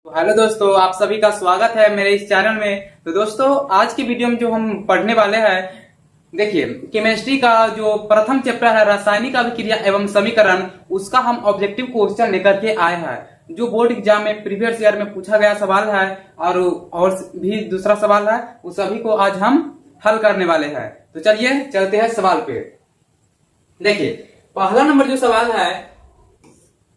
तो हेलो दोस्तों, आप सभी का स्वागत है मेरे इस चैनल में। तो दोस्तों, आज की वीडियो में जो हम पढ़ने वाले हैं, देखिए केमिस्ट्री का जो प्रथम चैप्टर है रासायनिक अभिक्रिया एवं समीकरण, उसका हम ऑब्जेक्टिव क्वेश्चन लेकर के आए हैं जो बोर्ड एग्जाम में प्रीवियस ईयर में पूछा गया सवाल है और भी दूसरा सवाल है, उस सभी को आज हम हल करने वाले हैं। तो चलिए चलते हैं सवाल पे। देखिए पहला नंबर जो सवाल है,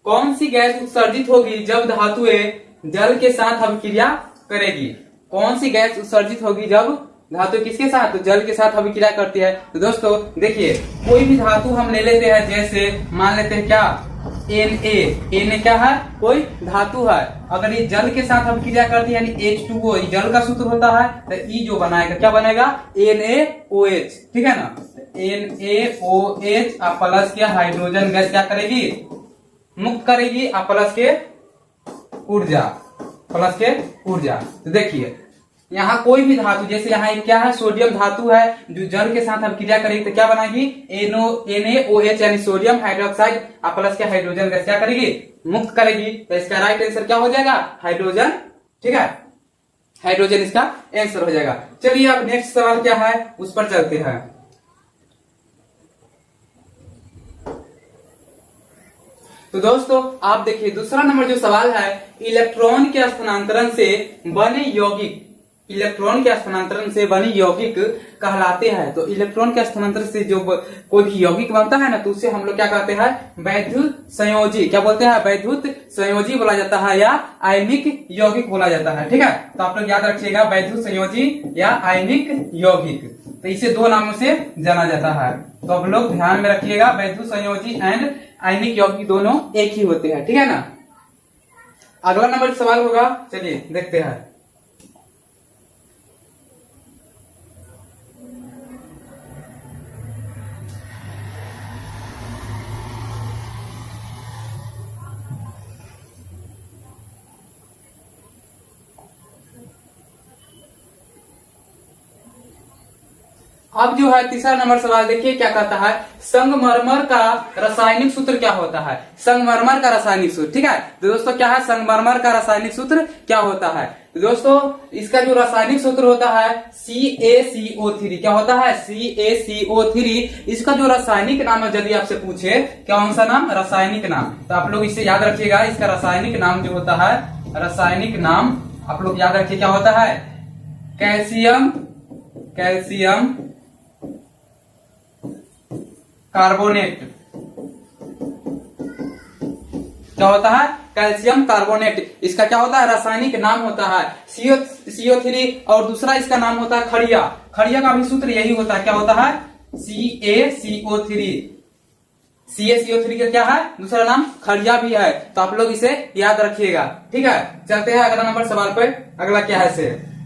कौन सी गैस उत्सर्जित होगी जब धातुएं जल के साथ अभिक्रिया करेगी? कौन सी गैस उत्सर्जित होगी जब धातु किसके साथ? तो जल के साथ अभिक्रिया करती है। तो दोस्तों देखिए, कोई भी धातु हम ले लेते हैं, जैसे मान लेते हैं क्या, Na क्या है? कोई धातु है। अगर ये जल के साथ अभिक्रिया करती है यानी H2O, जल का सूत्र होता है, तो E जो बनाएगा क्या बनेगा? NaOH, ठीक है ना? NaOH प्लस क्या, हाइड्रोजन गैस क्या करेगी? मुक्त करेगी प्लस के ऊर्जा, तो देखिए यहाँ कोई भी धातु, जैसे यहाँ क्या है, सोडियम धातु है जो जल के साथ अभिक्रिया करेगी तो क्या बनाएगी? NaOH यानी सोडियम हाइड्रोक्साइड प्लस के हाइड्रोजन गैस क्या करेगी? मुक्त करेगी। तो इसका राइट आंसर क्या हो जाएगा? हाइड्रोजन, ठीक है, हाइड्रोजन इसका आंसर हो जाएगा। चलिए अब नेक्स्ट सवाल क्या है उस पर चलते हैं। तो दोस्तों आप देखिए दूसरा नंबर जो सवाल है, इलेक्ट्रॉन के स्थानांतरण से बने यौगिक, इलेक्ट्रॉन के स्थानांतरण से बने यौगिक कहलाते हैं। तो इलेक्ट्रॉन के स्थानांतरण से जो कोई भी यौगिक बनता है ना, तो उसे हम लोग क्या कहते हैं? वैद्युत संयोजी, क्या बोलते हैं? वैद्युत संयोजी बोला जाता है या आयनिक यौगिक बोला जाता है, ठीक है। तो आप लोग याद रखिएगा, वैद्युत संयोजी या आयनिक यौगिक, तो इसे दो नामों से जाना जाता है। तो आप लोग ध्यान में रखिएगा, वैद्युत संयोजी एंड आयनिक यौगिक दोनों एक ही होते हैं, ठीक है ना। अगला नंबर सवाल होगा, चलिए देखते हैं। अब जो है तीसरा नंबर सवाल, देखिए क्या कहता है, संगमरमर का रासायनिक सूत्र क्या होता है? संगमरमर का रासायनिक सूत्र, ठीक है। तो दोस्तों क्या है संगमरमर का रासायनिक सूत्र क्या होता है? तो दोस्तों इसका जो रासायनिक सूत्र होता है CaCO3, क्या होता है? CaCO3। इसका जो रासायनिक नाम है, यदि आपसे पूछे कौन सा नाम, रासायनिक नाम, तो आप लोग इसे याद रखिएगा। इसका रासायनिक नाम जो होता है, रासायनिक नाम आप लोग याद रखिए क्या होता है? कैल्शियम कार्बोनेट, क्या होता है? Calcium carbonate. इसका क्या होता है? रासायनिक नाम होता है CO3। और दूसरा इसका नाम होता है खड़िया, खड़िया का भी सूत्र यही होता है, क्या होता है? CaCO3। CaCO3 का क्या है? दूसरा नाम खड़िया भी है। तो आप लोग इसे याद रखिएगा, ठीक है। चलते हैं अगला नंबर सवाल पे। अगला क्या है से,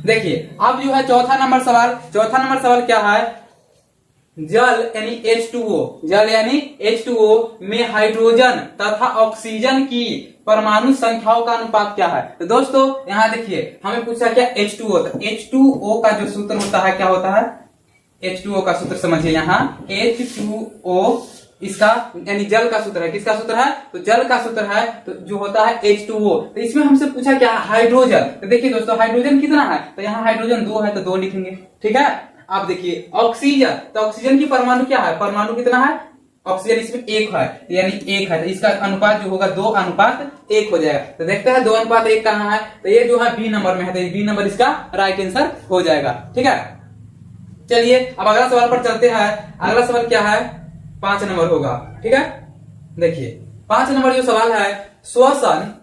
देखिए अब जो है चौथा नंबर सवाल क्या है? जल यानी H2O, जल यानी H2O में हाइड्रोजन तथा ऑक्सीजन की परमाणु संख्याओं का अनुपात क्या है? तो दोस्तों यहाँ देखिए हमें पूछा क्या, H2O, तो H2O का जो सूत्र होता है क्या होता है? H2O का सूत्र समझिए, यहाँ H2O इसका यानी जल का सूत्र है। किसका सूत्र है? तो जल का सूत्र है, तो जो होता है H2O। तो इसमें हमसे पूछा क्या, हाइड्रोजन। तो देखिए दोस्तों हाइड्रोजन कितना है? तो यहाँ हाइड्रोजन 2 है, तो 2 लिखेंगे, ठीक है। अब देखिए ऑक्सीजन, तो ऑक्सीजन की परमाणु क्या है? परमाणु कितना है? ऑक्सीजन इसमें 1 है, यानी 1 है, तो इसका अनुपात जो होगा 2:1 हो जाएगा। तो देखते हैं 2:1 कहाँ है? तो ये जो है B नंबर में है, तो B नंबर इसका राइट आंसर हो जाएगा, ठीक है। चलिए अब अगला सवाल पर चलते हैं। अगला सवाल क्या है? 5 नंबर होगा, ठीक है। देखिए 5 नंबर जो सवाल है, श्वसन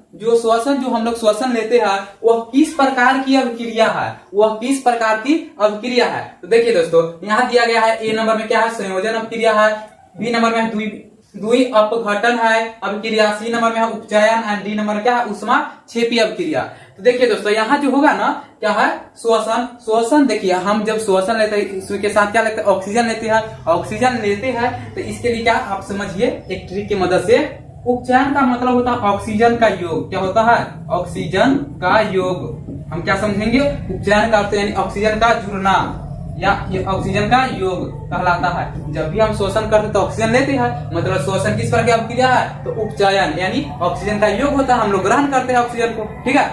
जो हम लोग श्वसन लेते हैं, वह किस प्रकार की अभिक्रिया है? तो देखिए दोस्तों यहाँ दिया गया है, A नंबर में क्या है? संयोजन अभिक्रिया है। B नंबर में द्वि अपघटन है अभिक्रिया। C नंबर में है उपचयन एंड D नंबर क्या है? ऊष्माक्षेपी अभिक्रिया। तो देखिए दोस्तों यहाँ जो होगा ना, क्या है? श्वसन देखिए हम जब श्वसन लेते हैं इसके साथ क्या लेते हैं? ऑक्सीजन लेते हैं। तो इसके लिए क्या आप समझिए, एक ट्रिक की मदद से, उपचयन का मतलब होता है ऑक्सीजन का योग। क्या होता है? ऑक्सीजन का योग। हम क्या समझेंगे? उपचयन का अर्थ यानी ऑक्सीजन का जुड़ना, या ये ऑक्सीजन का योग कहलाता है। जब भी हम शोषण करते तो ऑक्सीजन लेते हैं, मतलब शोषण किस प्रकार की अभिक्रिया है, तो उपचयन यानी ऑक्सीजन का योग होता है, हम लोग ग्रहण करते हैं ऑक्सीजन को। ठीक है,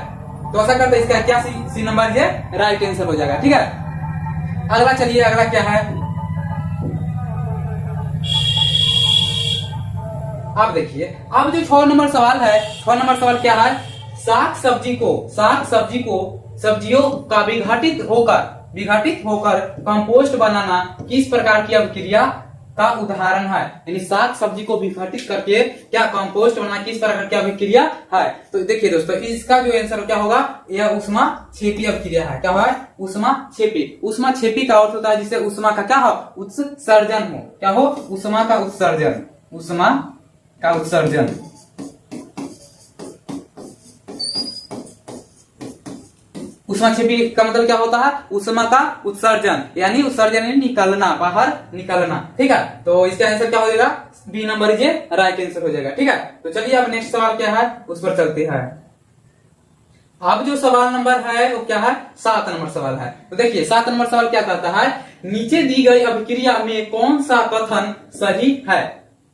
तो ऐसा करते हैं, इसका क्या सी नंबर ये राइट आंसर हो जाएगा। ठीक है, अगला चलिए, अगला क्या है, अब देखिए, अब जो 6 नंबर सवाल है, 6 नंबर सवाल क्या है, साग सब्जी को सब्जियों का विघटित होकर कंपोस्ट बनाना किस प्रकार की अभिक्रिया का उदाहरण है। यानी साग सब्जी को विघटित करके क्या कंपोस्ट बनाना किस प्रकार की अभिक्रिया है। तो देखिए दोस्तों, इसका जो आंसर क्या होगा, यह ऊष्मा छेपी अभिक्रिया है। क्या है, ऊष्मा छेपी। ऊष्मा छेपी का अर्थ होता है जिससे ऊष्मा का क्या हो, उत्सर्जन हो। क्या हो, ऊष्मा का उत्सर्जन, ऊष्मा का उत्सर्जन। ऊष्मा छेपी का मतलब क्या होता है, ऊष्मा का उत्सर्जन, यानी उत्सर्जन यानी निकलना, बाहर निकलना। ठीक है, तो इसका आंसर क्या हो जाएगा, बी नंबर ये राइट आंसर हो जाएगा। ठीक है, तो चलिए अब नेक्स्ट सवाल क्या है उस पर चलते हैं। अब जो सवाल नंबर है वो क्या है, 7 नंबर सवाल है। तो देखिए 7 नंबर सवाल क्या कहता है, नीचे दी गई अभिक्रिया में कौन सा कथन सही है,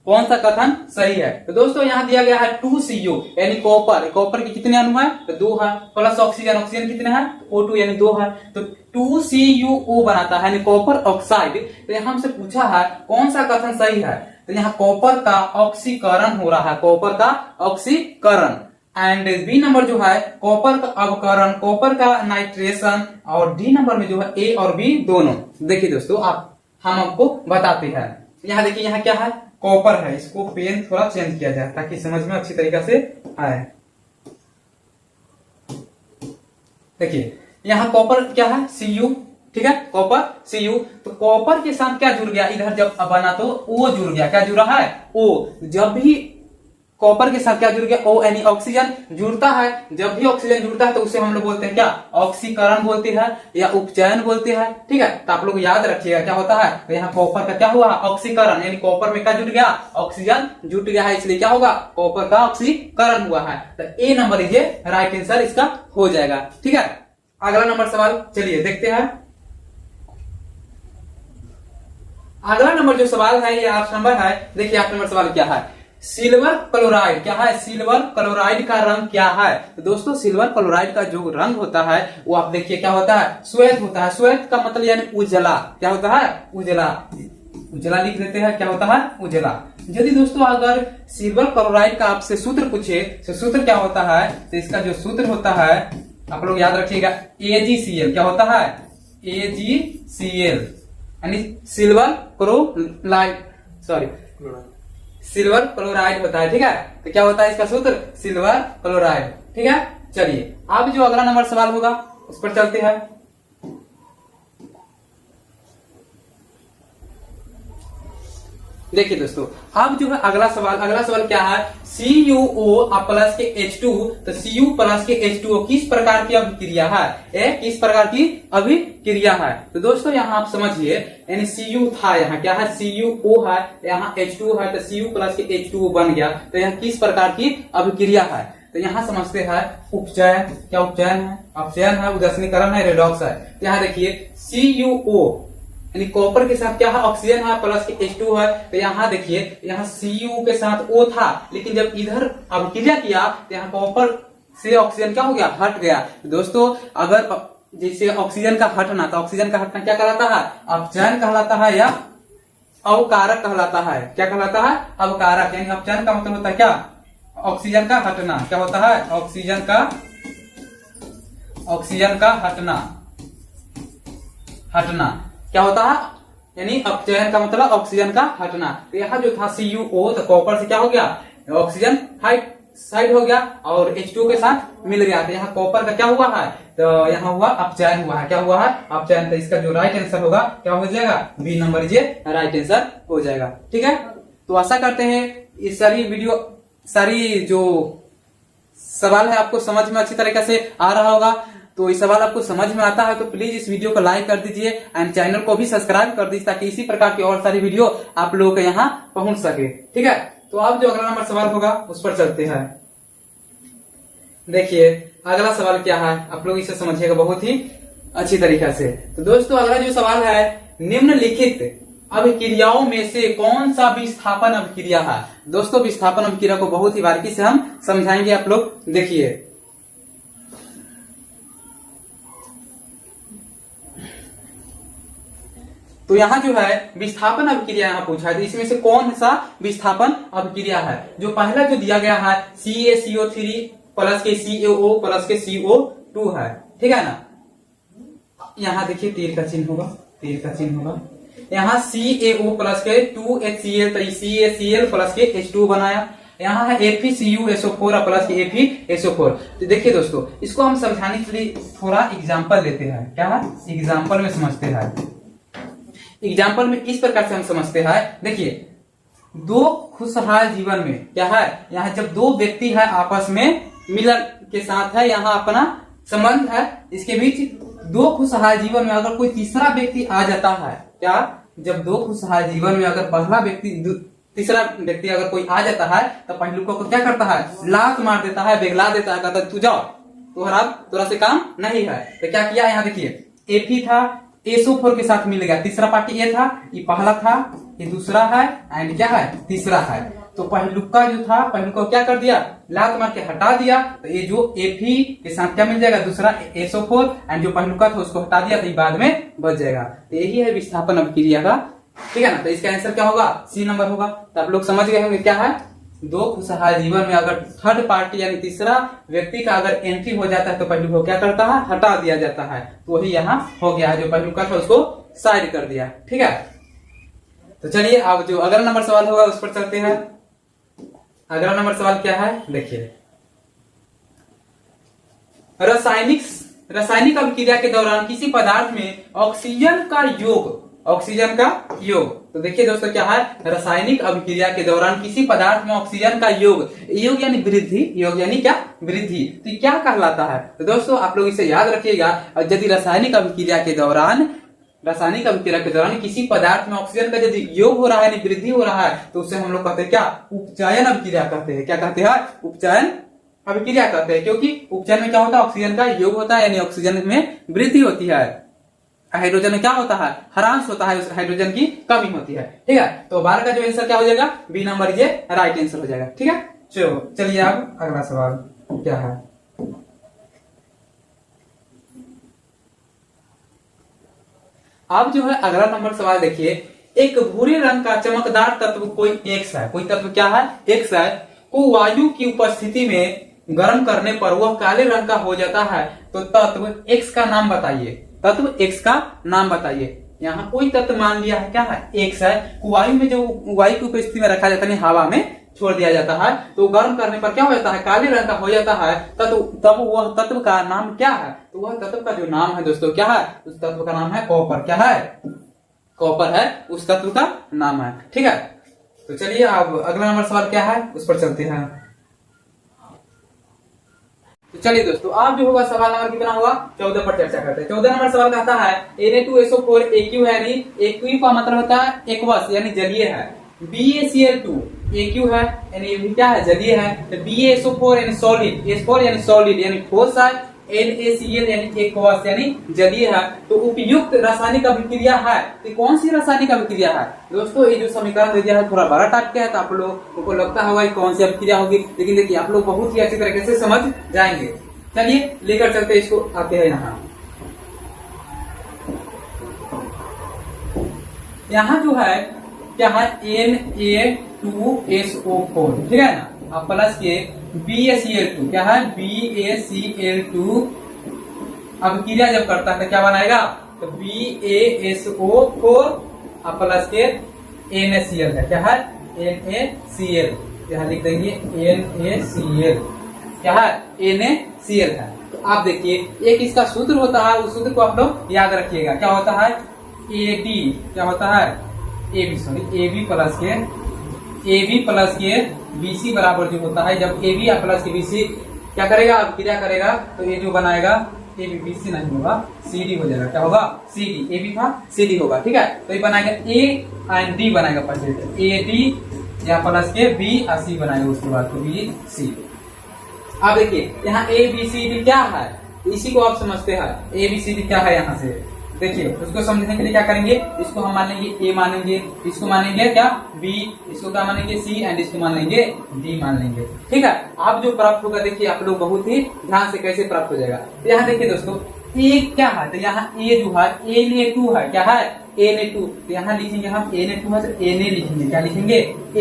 कौन सा कथन सही है। तो दोस्तों यहाँ दिया गया है 2Cu यानी कॉपर के कितने अणु है, तो 2 है, प्लस ऑक्सीजन कितने हैं, O2 यानी 2 है, तो 2CuO बनाता है यानी कॉपर ऑक्साइड। तो यहाँ हमसे पूछा है कौन सा कथन सही है, तो यहाँ कॉपर का ऑक्सीकरण हो रहा है, कॉपर का ऑक्सीकरण। एंड बी नंबर जो है कॉपर का अवकरण, कॉपर का नाइट्रेशन, और डी नंबर में जो है ए और बी दोनों। देखिए दोस्तों, हम आपको बताते हैं। यहाँ देखिए, यहाँ क्या है, कॉपर है, इसको पेन थोड़ा चेंज किया जाए ताकि समझ में अच्छी तरीके से आए। देखिए यहाँ कॉपर क्या है, Cu। ठीक है, कॉपर Cu, तो कॉपर के साथ क्या जुड़ गया, इधर जब बना तो O जुड़ गया। क्या जुड़ा है, O। जब भी कॉपर के साथ क्या जुड़ गया, O यानी ऑक्सीजन जुड़ता है। जब भी ऑक्सीजन जुड़ता है तो उसे हम लोग बोलते हैं क्या, ऑक्सीकरण बोलते हैं या उपचयन बोलते हैं। ठीक है, तो आप लोग याद रखिएगा क्या होता है, तो यहाँ कॉपर का क्या हुआ, ऑक्सीकरण, यानी कॉपर में क्या जुड़ गया, ऑक्सीजन जुट गया है, इसलिए क्या होगा, कॉपर का ऑक्सीकरण हुआ है। तो ए नंबर ये राइट आंसर इसका हो जाएगा। ठीक है, अगला नंबर सवाल चलिए देखते हैं। अगला नंबर जो सवाल है ये 8 नंबर है। देखिए 8 नंबर सवाल क्या है, सिल्वर क्लोराइड क्या है, सिल्वर क्लोराइड का रंग क्या है। तो दोस्तों सिल्वर क्लोराइड का जो रंग होता है वो आप देखिए क्या होता है, श्वेत होता है। श्वेत का मतलब यानी उजला, क्या होता है, उजला। उजला लिख देते हैं, क्या होता है, उजला। यदि दोस्तों अगर सिल्वर क्लोराइड का आपसे सूत्र पूछे तो सूत्र क्या होता है, तो इसका जो सूत्र होता है आप लोग याद रखिएगा, AgCl। क्या होता है, AgCl यानी सिल्वर क्लोराइड, सिल्वर क्लोराइड होता है। ठीक है, तो क्या होता है इसका सूत्र, सिल्वर क्लोराइड। ठीक है, चलिए अब जो अगला नंबर सवाल होगा उस पर चलते हैं। देखिए दोस्तों, अब जो है अगला सवाल क्या है, CuO प्लस के H2, तो Cu प्लस के H2O किस प्रकार की अभिक्रिया है, ये किस प्रकार की अभिक्रिया है। तो दोस्तों यहाँ आप समझिए, यानी Cu था, यहाँ क्या है, CuO है, यहाँ H2 है, तो Cu प्लस के H2O बन गया। तो यहाँ किस प्रकार की अभिक्रिया है, तो यहाँ समझते हैं उपचयन। क्या उपचयन है, अपचयन है, उदासीनीकरण है, रेडॉक्स है। यहाँ देखिए CuO यानी कॉपर के साथ क्या है, ऑक्सीजन है, प्लस के H2 है। तो यहाँ देखिए, यहाँ Cu के साथ O था, लेकिन जब इधर अभिक्रिया किया तो यहाँ कॉपर से ऑक्सीजन क्या हो गया, हट गया। दोस्तों अगर जैसे ऑक्सीजन का हटना, तो ऑक्सीजन का हटना क्या कहलाता है, अपचयन कहलाता है या अवकारक कहलाता है। क्या कहलाता है, अवकारक। यानी अपचयन का मतलब होता है क्या, ऑक्सीजन का हटना। क्या होता है, ऑक्सीजन का हटना क्या होता है, यानी अपचयन का मतलब ऑक्सीजन का हटना। तो यहाँ जो था CuO, तो कॉपर से क्या हो गया, ऑक्सीजन साइड हो गया और H2 के साथ मिल गया। तो यहाँ कॉपर का क्या हुआ है, तो यहाँ हुआ अपचयन हुआ है। क्या हुआ है, अपचयन। तो इसका जो राइट आंसर होगा क्या हो जाएगा, बी नंबर ये राइट आंसर हो जाएगा। ठीक है, तो आशा करते हैं ये सारी जो सवाल है आपको समझ में अच्छी तरीके से आ रहा होगा। तो ये सवाल आपको समझ में आता है तो प्लीज इस वीडियो को लाइक कर दीजिए एंड चैनल को भी सब्सक्राइब कर दीजिए, ताकि इसी प्रकार की और सारी वीडियो आप लोगों के यहाँ पहुंच सके। ठीक है, तो अब जो अगला नंबर सवाल होगा उस पर चलते हैं। देखिए अगला सवाल क्या है, आप लोग इसे समझिएगा, बहुत ही अच्छी तरीके से। तो दोस्तों अगला जो सवाल है, निम्नलिखित अभिक्रियाओं में से कौन सा विस्थापन अभिक्रिया है। दोस्तों विस्थापन अभिक्रिया को बहुत ही बारीकी से हम समझाएंगे, आप लोग देखिए। तो यहाँ जो है विस्थापन अभिक्रिया यहाँ पूछा है, तो इसमें से कौन सा विस्थापन अभिक्रिया है। जो पहला जो दिया गया है CaCO3 प्लस के CaO प्लस के CO2 है, ठीक है ना। यहाँ देखिए तीर का चिन्ह होगा, तीर का चिन्ह होगा। यहाँ CaO प्लस के 2HCl, तो CaCl प्लस के H2 बनाया। यहाँ है FeCuSO4 प्लस के FeSO4। तो देखिए दोस्तों, इसको हम समझाने के लिए थोड़ा एग्जाम्पल लेते हैं। क्या है, एग्जाम्पल में समझते हैं। एग्जाम्पल में इस प्रकार से हम समझते हैं, देखिए दो खुशहाल जीवन में क्या है, यहाँ जब दो व्यक्ति है आपस में मिलन के साथ है, यहाँ अपना संबंध है, इसके बीच दो खुशहाल जीवन में अगर कोई तीसरा व्यक्ति आ जाता है, क्या जब दो खुशहाल जीवन में अगर पहला व्यक्ति तीसरा व्यक्ति अगर कोई आ जाता है, तो पहलुकों को क्या करता है, लात मार देता है, बेगला देता है, कहता है तू जाओ, तोरा से काम नहीं है। तो क्या किया, यहाँ देखिए Fe था, SO4 के साथ मिल गया, तीसरा पार्टी ये था, ये पहला था, ये दूसरा है, एंड क्या है, तीसरा है। तो पहलुका जो था, पहलुका क्या कर दिया, लात मार के हटा दिया। तो ये जो Fe के साथ क्या मिल जाएगा, दूसरा SO4, एंड जो पहलुका था उसको हटा दिया, तो ये बाद में बच जाएगा। तो यही है विस्थापन अभिक्रिया का, ठीक है ना। तो इसका आंसर क्या होगा, C नंबर होगा। तो आप लोग समझ गए होंगे क्या है, दो खुशहाल जीवन में अगर थर्ड पार्टी यानी तीसरा व्यक्ति का अगर एंट्री हो जाता है, तो पहलू को क्या करता है, हटा दिया जाता है। तो वही यहाँ हो गया है, जो पहलू का था उसको साइड कर दिया, ठीक है। तो चलिए अब जो अगला नंबर सवाल होगा उस पर चलते हैं। अगला नंबर सवाल क्या है, देखिए रासायनिक अभिक्रिया के दौरान किसी पदार्थ में ऑक्सीजन का योग। तो देखिए दोस्तों क्या है, रासायनिक अभिक्रिया के दौरान किसी पदार्थ में ऑक्सीजन का योग यानी वृद्धि, योग यानी क्या, वृद्धि, तो क्या कहलाता है। तो दोस्तों आप लोग इसे याद रखिएगा। यदि रासायनिक अभिक्रिया के दौरान किसी पदार्थ में ऑक्सीजन का यदि योग हो रहा है, यानी वृद्धि हो रहा है, तो उसे हम लोग कहते हैं क्या, उपचयन अभिक्रिया कहते हैं। क्या कहते हैं, उपचयन अभिक्रिया कहते हैं। क्योंकि उपचयन में क्या होता है, ऑक्सीजन का योग होता है, यानी ऑक्सीजन में वृद्धि होती है। हाइड्रोजन में क्या होता है, ह्रास होता है, उस हाइड्रोजन की कमी होती है, ठीक है। तो 12 का जो आंसर क्या हो जाएगा, बी नंबर, ये राइट आंसर हो जाएगा, ठीक है। चलिए अब अगला सवाल क्या है। अब जो है अगला नंबर सवाल देखिए, एक भूरे रंग का चमकदार तत्व कोई X है, कोई तत्व क्या है, X है, को वायु की उपस्थिति में गर्म करने पर वह काले रंग का हो जाता है। तो तत्व X का नाम बताइए, तत्व X का नाम बताइए। यहाँ कोई तत्व मान लिया है, क्या है, X है, वायु में जो वायु की उपस्थिति में रखा जाता है, हवा में छोड़ दिया जाता है, तो गर्म करने पर क्या हो जाता है, काले रंग का हो जाता है। तब वह तत्व का नाम क्या है। तो वह तत्व का जो नाम है दोस्तों क्या है, उस तत्व का नाम है कॉपर। क्या है, कॉपर है उस तत्व का नाम है, ठीक है। तो चलिए अब अगला नंबर सवाल क्या है उस पर चलते हैं। तो चलिए दोस्तों, आप जो होगा सवाल नंबर कितना होगा, 14 पर चर्चा करते हैं। 14 नंबर सवाल कहता है Na2SO4 aqu है, यानी aqu का मतलब होता है एक्वस यानी जलीय है। BaCl2 aqu है, यानी ये भी क्या है, जलीय है। तो BaSO4 यानी सॉलिड, S4 यानी सॉलिड यानी ठोस है, NaCl यानी एक्वस यानी जलीय है। तो उपयुक्त रासायनिक अभिक्रिया है, तो कौन सी रासायनिक अभिक्रिया है दोस्तों। ये जो समीकरण दे दिया है थोड़ा बड़ा टाइप का है, तो आप लोगों को लगता होगा कौन सी अभिक्रिया होगी, लेकिन देखिए आप लोग बहुत ही अच्छी तरीके से समझ जाएंगे। चलिए लेकर चलते इसको, आते हैं यहाँ जो है क्या है, Na2SO4, ठीक है ना, अब प्लस के BaCl2, क्या है, BaCl2 अभिक्रिया जब करता है तो क्या बनाएगा, तो BaSO4 अब प्लस के NaCl है, क्या है, NaCl, यहाँ लिख देंगे NaCl, क्या है, NaCl है। तो आप देखिए एक इसका सूत्र होता है, उस सूत्र को आप लोग याद रखिएगा, क्या होता है, AD, क्या होता है, AB प्लस के BC बराबर जो होता है, जब AB प्लस के BC क्या करेगा, अभिक्रिया करेगा, तो ये जो बनाएगा AB BC नहीं होगा, CD हो जाएगा। क्या होगा, CD, AB था CD होगा, ठीक है। तो ये बनाएगा A एंड D बनाएगा, पहले AD या प्लस के B और C बनाएगा, उसके बाद तो BC। अब देखिए यहाँ ABCD क्या है, इसी को आप समझते हैं ABCD क्या है। यहाँ से देखिए, उसको समझने के लिए क्या करेंगे, इसको हम मान लेंगे A मानेंगे, इसको मानेंगे क्या B, इसको क्या मानेंगे C एंड इसको मान लेंगे D मान लेंगे। ठीक है, आप जो प्राप्त होगा देखिए आप लोग बहुत ही ध्यान से कैसे प्राप्त हो जाएगा। तो यहाँ देखिए दोस्तों A क्या है, तो यहाँ A जो है Na2 है, क्या है Na2, तो यहाँ लिखेंगे हम Na2 है तो Na लिखेंगे, क्या लिखेंगे Na।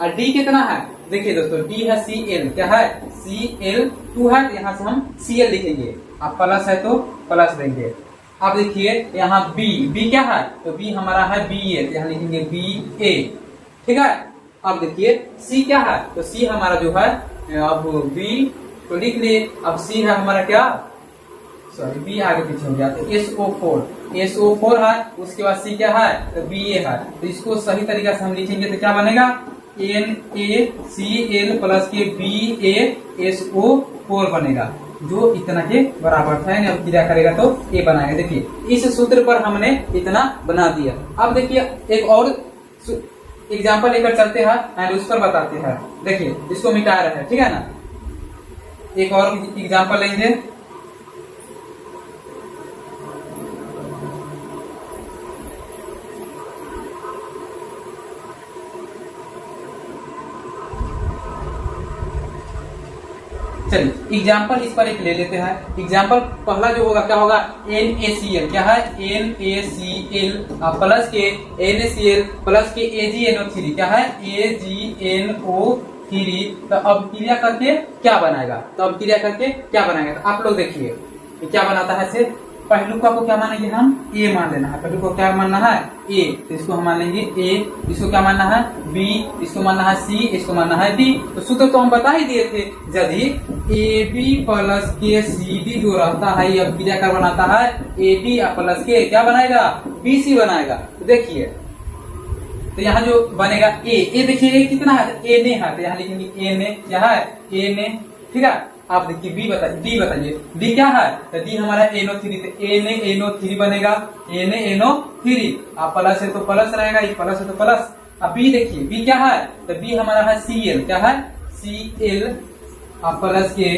और D कितना है, देखिए दोस्तों D है Cl, क्या है Cl2 है, तो यहाँ से हम Cl लिखेंगे। अब प्लस है तो प्लस देंगे। अब देखिए यहाँ B क्या है, तो B हमारा है Ba, तो यहाँ लिखेंगे Ba। ठीक है, अब देखिए C क्या है, तो C हमारा जो है अब B तो लिख लिए। अब C है हमारा क्या, सॉरी B आगे पीछे हो गया, तो SO4 है। उसके बाद C क्या है, तो Ba है। तो इसको सही तरीका से हम लिखेंगे तो क्या बनेगा NaCl प्लस के BaSO4 बनेगा, जो इतना के बराबर था। अब क्रिया करेगा तो A बनाएगा। देखिए इस सूत्र पर हमने इतना बना दिया। अब देखिए एक और एग्जांपल लेकर चलते हैं एंड उस पर बताते हैं। देखिए इसको मिटा रहे हैं, ठीक है ना। एक और एग्जांपल लेंगे। चलिए एग्जाम्पल इस पर एक ले लेते हैं। एग्जाम्पल पहला जो होगा क्या होगा, NaCl, क्या है NaCl प्लस के NaCl प्लस के AgNO3, क्या है AgNO3। तो अब क्रिया करके क्या बनाएगा, तो आप लोग देखिए क्या बनाता है। से पहलुका को क्या मानेंगे हम A मान लेना है, पहलुका को क्या मानना है A, तो इसको हम मान लेंगे A। इसको क्या मानना है B, इसको मानना है C, इसको मानना है D। तो सूत्र तो हम बता ही दिए थे, यदि AB प्लस के CD जो रहता है ये क्रिया कर बनाता है AB प्लस के क्या बनाएगा BC बनाएगा। तो देखिए तो यहाँ जो बनेगा A देखिए कितना है, Na है, तो यहाँ लिखेंगे Na, क्या है Na। ठीक है, आप देखिए D बताइए D क्या है, तो D हमारा NO3, तो NaNO3 बनेगा, NaNO3। आप प्लस है तो प्लस रहेगा, ये प्लस है तो प्लस। अब B देखिए B क्या है, तो B हमारा है Cl, क्या है Cl। आप प्लस के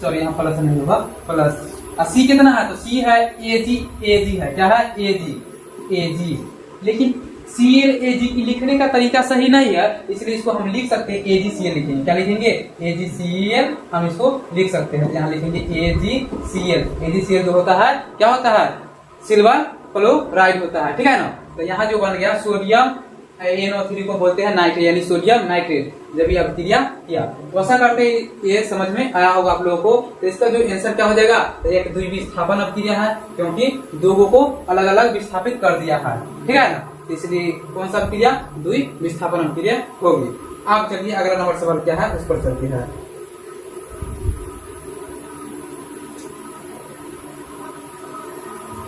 सॉरी यहाँ प्लस नहीं होगा प्लस। और C कितना है, तो C है Ag है, क्या है Ag। लेकिन ClAg की लिखने का तरीका सही नहीं है, इसलिए इसको हम लिख सकते हैं AgCl लिखेंगे। क्या लिखेंगे AgCl, हम इसको लिख सकते हैं। यहाँ लिखेंगे AgCl जो होता है क्या होता है सिल्वर क्लोराइड होता है, ठीक है ना। तो यहाँ जो बन गया सोडियम NO3 को बोलते हैं नाइट्रेट, यानी सोडियम नाइट्रेट। जब ये अभिक्रिया किया तो ऐसा करते ये समझ में आया होगा आप लोगों को। तो इसका जो आंसर क्या हो जाएगा, तो एक द्विविस्थापन अभिक्रिया है, क्योंकि दो को अलग अलग विस्थापित कर दिया है, ठीक है ना। इसलिए कौन सा अभिक्रिया, द्विविस्थापन अभिक्रिया होगी। आप चलिए अगला नंबर सवाल क्या है उस पर चलते हैं।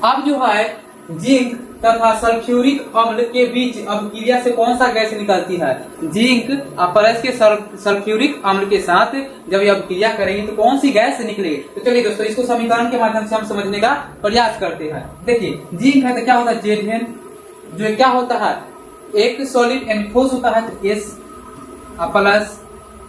अब जो है जिंक तथा सल्फ्यूरिक अम्ल के बीच अभिक्रिया से कौन सा गैस निकलती है। जिंक प्लस के सल्फ्यूरिक अम्ल के साथ जब ये अभिक्रिया करेंगे तो कौन सी गैस निकलेगी। तो चलिए दोस्तों इसको समीकरण के माध्यम से हम समझने का प्रयास करते हैं। देखिए जिंक है तो क्या होता है Zn, जो क्या होता है एक सॉलिड एनफोर्स होता है तो S प्लस।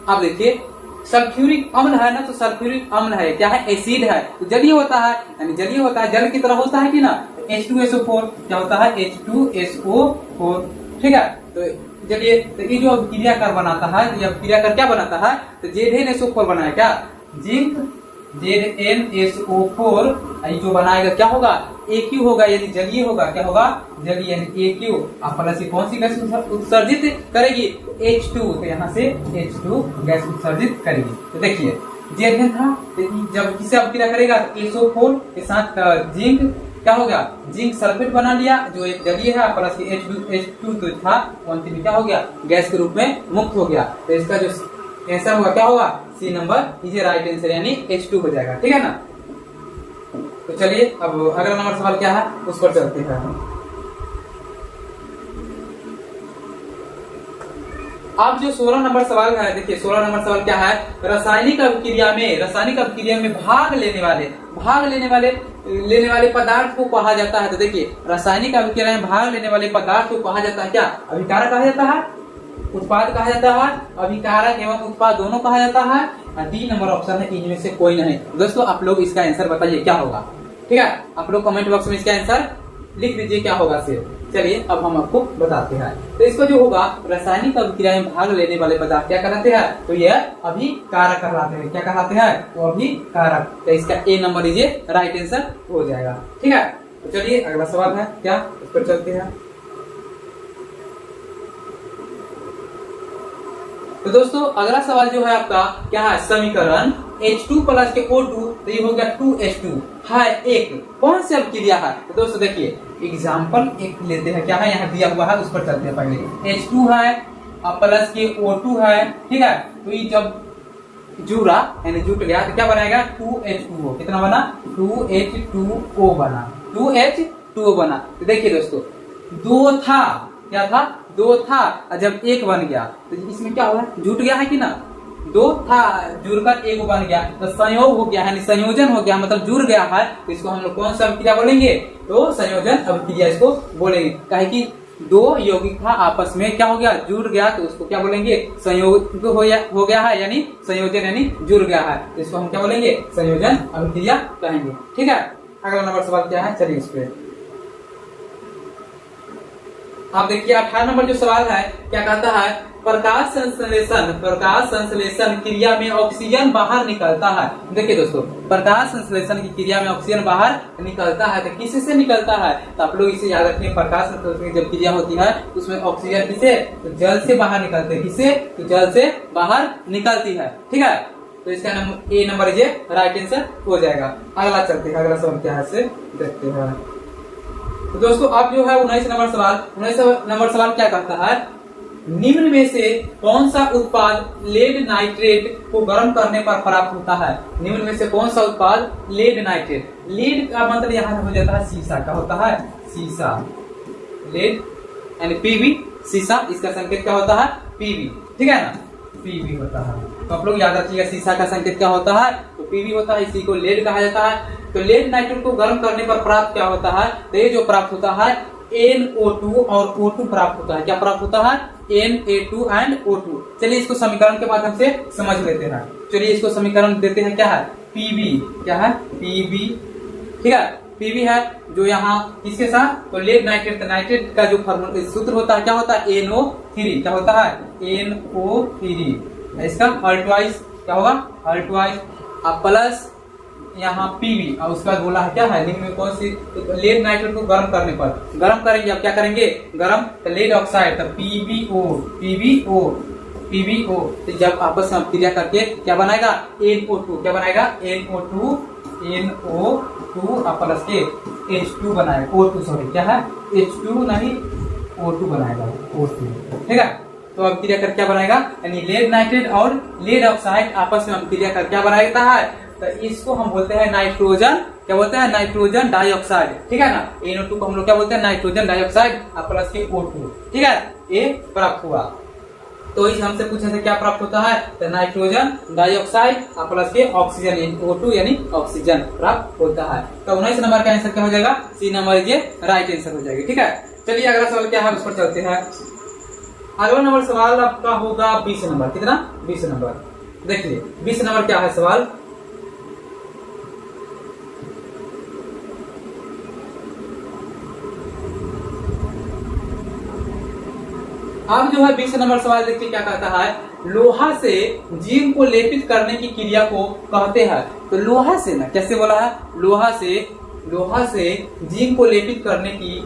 अब देखिए सल्फ्यूरिक अम्ल है ना, तो सल्फ्यूरिक अम्ल है क्या है एसिड है, तो जलीय होता है, यानी जलीय होता है जल की तरह होता है कि ना। H2SO4 क्या होता है H2SO4, ठीक है। तो चलिए तो ये जो अभिक्रिया कर बनाता है, तो ये अभिक्रिया कर क्या बनाता है, तो ZnSO4 बनाया क्या जिंक ZnSO4 जो बनाएगा क्या होगा AQ होगा, यदि जलीय होगा क्या होगा जलीय, यानी AQ। आप प्लस कौन सी गैस उत्सर्जित करेगी H2, तो यहाँ से H2 गैस उत्सर्जित करेगी। तो देखिए Zn था, जब किसे अभिक्रिया करेगा तो SO4 के साथ जिंक क्या होगा जिंक सल्फेट बना लिया, जो एक जलीय है, प्लस H2 तो था अंतिम में क्या हो गया गैस के रूप में मुक्त हो गया। तो इसका जो आंसर होगा क्या होगा C number, is right answer, यानी H2 हो जाएगा, ठीक है ना। तो चलिए अब अगला नंबर सवाल क्या है उस पर चलते हैं। अब जो 16 नंबर सवाल है, देखिए 16 नंबर सवाल क्या है, रासायनिक अभिक्रिया में भाग लेने वाले पदार्थ को कहा जाता है। तो देखिए रासायनिक अभिक्रिया में भाग लेने वाले पदार्थ को कहा जाता है क्या, अभिकारक कहा जाता है, उत्पाद कहा जाता है, अभिकारक एवं उत्पाद दोनों कहा जाता है। और डी नंबर ऑप्शन है इनमें से कोई नहीं। दोस्तों आप लोग इसका आंसर बताइए क्या होगा, ठीक है। आप लोग कमेंट बॉक्स में इसका आंसर लिख दीजिए क्या होगा फिर। चलिए अब हम आपको बताते हैं। तो इसको जो होगा रासायनिक अभिक्रिया में भाग लेने वाले पदार्थ क्या कहलाते हैं, तो यह अभिकारक कहलाते हैं। क्या कहलाते हैं, तो अभिकारक। तो इसका ए नंबर लीजिए राइट आंसर हो जाएगा, ठीक है। तो चलिए अगला सवाल है क्या, इस पर चलते हैं। तो दोस्तों अगला सवाल जो है आपका क्या है, समीकरण H2 प्लस के O2, तो ये हो गया 2H2 है एक कौन सी अभिक्रिया है। तो दोस्तों देखिए एग्जाम्पल एक लेते हैं, क्या है यहाँ दिया हुआ है उस पर चलते हैं। पहले H2 है और प्लस के O2 है, ठीक है। तो ये जब जुड़ा यानी जुट गया तो क्या बनाएगा 2H2O। कितना बना 2H2O बना, 2H2O बना। तो देखिए दोस्तों दो था, क्या था, दो था और जब एक बन गया तो इसमें क्या हुआ, जुट गया है कि ना, दो था जुड़कर एक बन गया तो संयोग हो गया यानी संयोजन हो गया, मतलब जुड़ गया है। तो इसको हम लोग कौन सा अभिक्रिया बोलेंगे, तो संयोजन अभिक्रिया इसको बोलेंगे। काहे कि दो यौगिक था आपस में क्या हो गया, जुड़ गया, तो उसको क्या बोलेंगे, संयोग हो गया है यानी संयोजन यानी जुड़ गया है। तो इसको हम क्या बोलेंगे, संयोजन अभिक्रिया कहेंगे, ठीक है। अगला नंबर सवाल क्या है, चलिए इस पे आप देखिए 18 नंबर जो सवाल है क्या कहता है, प्रकाश संश्लेषण क्रिया में ऑक्सीजन बाहर निकलता है। देखिए दोस्तों प्रकाश संश्लेषण की क्रिया में ऑक्सीजन बाहर निकलता है, तो किसी से निकलता है, तो आप लोग इसे याद रखिए। प्रकाश संश्लेषण की जब क्रिया होती है उसमें ऑक्सीजन किसे, तो जल से बाहर निकलते हैं, किसे, तो जल से बाहर निकलती है, ठीक है। तो इसका ए नंबर ये राइट आंसर हो जाएगा। अगला चलते हैं, अगला सवाल क्या है से देखते हैं। तो दोस्तों आप जो है 19 नंबर सवाल क्या कहता है, निम्न में से कौन सा उत्पाद लेड नाइट्रेट को गर्म करने पर प्राप्त होता है। निम्न में से कौन सा उत्पाद लेड नाइट्रेट, लेड का मतलब यहाँ हो जाता है शीशा, का होता है शीशा, लेड यानी पीवी, शीशा इसका संकेत क्या होता है, पीवी, ठीक है ना, पीवी होता है। तो आप लोग याद रखिएगा शीशा का संकेत क्या होता है, तो पीवी होता है, इसी को लेड कहा जाता है। तो लेड नाइट्रेट को गर्म करने पर प्राप्त क्या होता है, तो ये जो प्राप्त होता है NO2 और O2 प्राप्त होता है। क्या प्राप्त होता है, Na2 एंड O2। चलिए इसको समीकरण के माध्यम से समझ लेते हैं। चलिए इसको समीकरण देते हैं, क्या है Pb, क्या है Pb, ठीक है। Pb है जो यहाँ किसके साथ, तो लेड नाइट्रेट, नाइट्रेट का जो फॉर्मूला सूत्र होता है क्या होता है NO3, क्या होता है NO3, इसका हर्टवाइज क्या होगा, हर्टवाइज अब प्लस यहाँ पीवी और उसका बाद बोला है क्या है, निम्न में कौन सी, तो लेड नाइट्रेट को गर्म करने पर, गर्म करेंगे, अब क्या करेंगे गरम, तो लेड ऑक्साइड, तो PbO, तो जब आपस में क्रिया करके क्या बनाएगा NO2, क्या बनाएगा NO2 और प्लस के H2 बनाएगा, O2 सॉरी क्या है H2 नहीं O2 बनाएगा, O2, ठीक है। तो अब क्रिया कर क्या बनाएगा, यानी लेड नाइट्रेट और लेड ऑक्साइड आपस में क्रिया कर क्या बनाता है, तो इसको हम बोलते हैं नाइट्रोजन, क्या बोलते हैं नाइट्रोजन डाइऑक्साइड, ठीक है ना। NO2 को हम लोग क्या बोलते हैं नाइट्रोजन डाइऑक्साइड प्लस के O2, ठीक है, ये प्राप्त हुआ। तो इस हमसे पूछे थे क्या प्राप्त होता है, तो नाइट्रोजन डाइऑक्साइड प्लस के ऑक्सीजन O2 यानी ऑक्सीजन प्राप्त होता है। तो 19 नंबर का आंसर क्या हो जाएगा, सी नंबर ये राइट आंसर हो जाएगा, ठीक है। चलिए अगला सवाल क्या है उस पर चलते हैं। अगला नंबर सवाल आपका होगा 20 नंबर, कितना 20 नंबर। देखिए 20 नंबर क्या है सवाल, अब जो है 20 नंबर सवाल देखिए क्या कहता है, लोहा से जिंक को लेपित करने की क्रिया को कहते हैं। तो लोहा से ना कैसे बोला है, लोहा से जिंक को लेपित करने की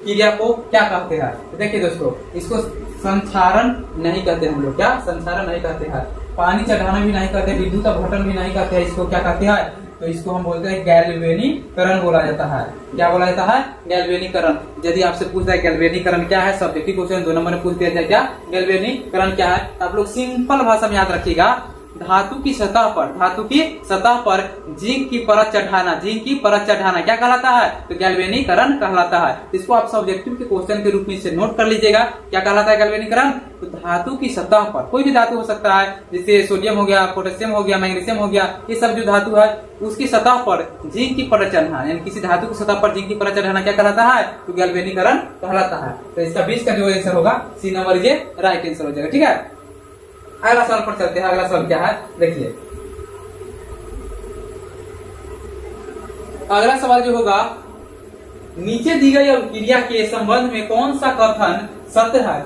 क्रिया को क्या कहते हैं। तो देखिए दोस्तों इसको संक्षारण नहीं कहते हम लोग, क्या संक्षारण नहीं कहते हैं, पानी चढ़ाना भी नहीं कहते, विद्युत अपघटन भी नहीं कहते हैं, इसको क्या कहते हैं, तो इसको हम बोलते हैं गैल्वेनीकरण बोला जाता है। क्या बोला जाता है, गैल्वेनीकरण। यदि आपसे पूछता है गैल्वेनीकरण क्या है, सब्जेक्टिव क्वेश्चन 2 नंबर में पूछ दिया जाए क्या गैल्वेनीकरण क्या है, आप लोग सिंपल भाषा में याद रखिएगा, धातु की सतह पर जिंक की परत चढ़ाना क्या कहलाता है? तो गैल्वेनीकरण कहलाता है। इसको आप सब्जेक्टिव के क्वेश्चन के रूप में इसे नोट कर लीजिएगा। क्या कहलाता है गैल्वेनीकरण? तो धातु की सतह पर, कोई भी धातु हो सकता है, जैसे सोडियम हो गया, पोटेशियम हो गया, मैग्नीशियम हो गया, ये सब जो धातु है उसकी सतह पर जिंक की परत चढ़ाना, यानी किसी धातु की सतह पर जिंक की परत चढ़ाना क्या कहलाता है? तो गैल्वेनीकरण कहलाता है। तो इसका 20 का जो आंसर होगा सी नंबर ये राइट आंसर हो जाएगा। ठीक है, अगला सवाल पर चलते हैं। अगला सवाल क्या है देखिए। अगला सवाल जो होगा, नीचे दी गई अभिक्रिया के संबंध में कौन सा कथन सत्य है?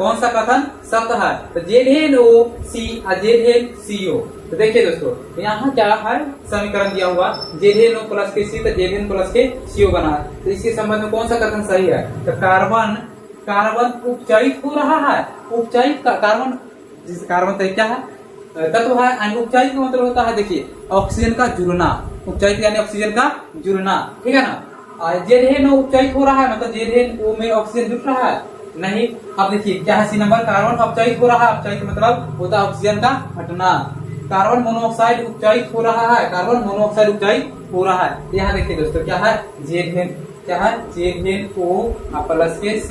तो ZnOC और ZnCO। तो देखिए दोस्तों, यहाँ क्या है समीकरण दिया हुआ, ZnO प्लस के C तो Zn प्लस के CO बना है। तो इसके संबंध में कौन सा कथन सही है? तो कार्बन उपचयित हो रहा है। उपचयित कार्बन, जिस कार्बन तो क्या है? तत्व है। उपचयित का मतलब होता है, देखिए, ऑक्सीजन का जुड़ना। उपचयित यानी ऑक्सीजन का जुड़ना, ठीक है ना। ZnO उपचयित हो रहा है, मतलब ZnO में ऑक्सीजन जुड़ रहा है नहीं। अब देखिए क्या है सी नंबर, कार्बन अपचयित हो रहा है। अपचयित मतलब होता है ऑक्सीजन का हटना। कार्बन मोनोऑक्साइड उपचयित हो रहा है, यहाँ देखिए दोस्तों क्या है, ZnO प्लस के C,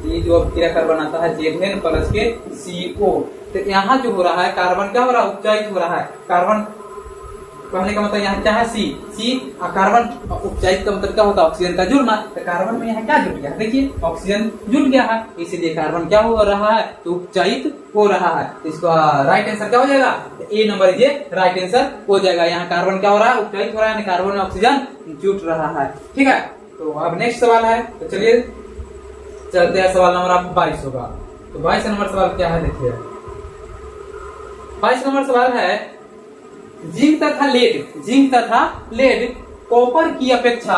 ये जो अभिक्रिया कर बनाता है Zn प्लस के CO। तो यहाँ जो हो रहा है कार्बन क्या हो रहा है? उपचयित हो रहा है। कार्बन कहने का मतलब यहाँ क्या है? C कार्बन उपचयित का मतलब क्या होता है? ऑक्सीजन का जुड़ना। तो कार्बन में यहाँ क्या जुड़ गया? देखिए ऑक्सीजन जुड़ गया है, इसीलिए कार्बन क्या हो रहा है? तो उपचयित हो रहा है। इसका राइट आंसर क्या हो जाएगा? तो ए नंबर ये राइट आंसर हो जाएगा। यहाँ कार्बन क्या हो रहा है? उपचयित हो रहा है, कार्बन में ऑक्सीजन जुड़ रहा है। ठीक है, तो अब नेक्स्ट सवाल है, तो चलिए चलते हैं। सवाल नंबर आपको 22 होगा। तो 22 नंबर सवाल क्या है देखिए। 22 नंबर सवाल है, जिंक तथा लेड कॉपर की अपेक्षा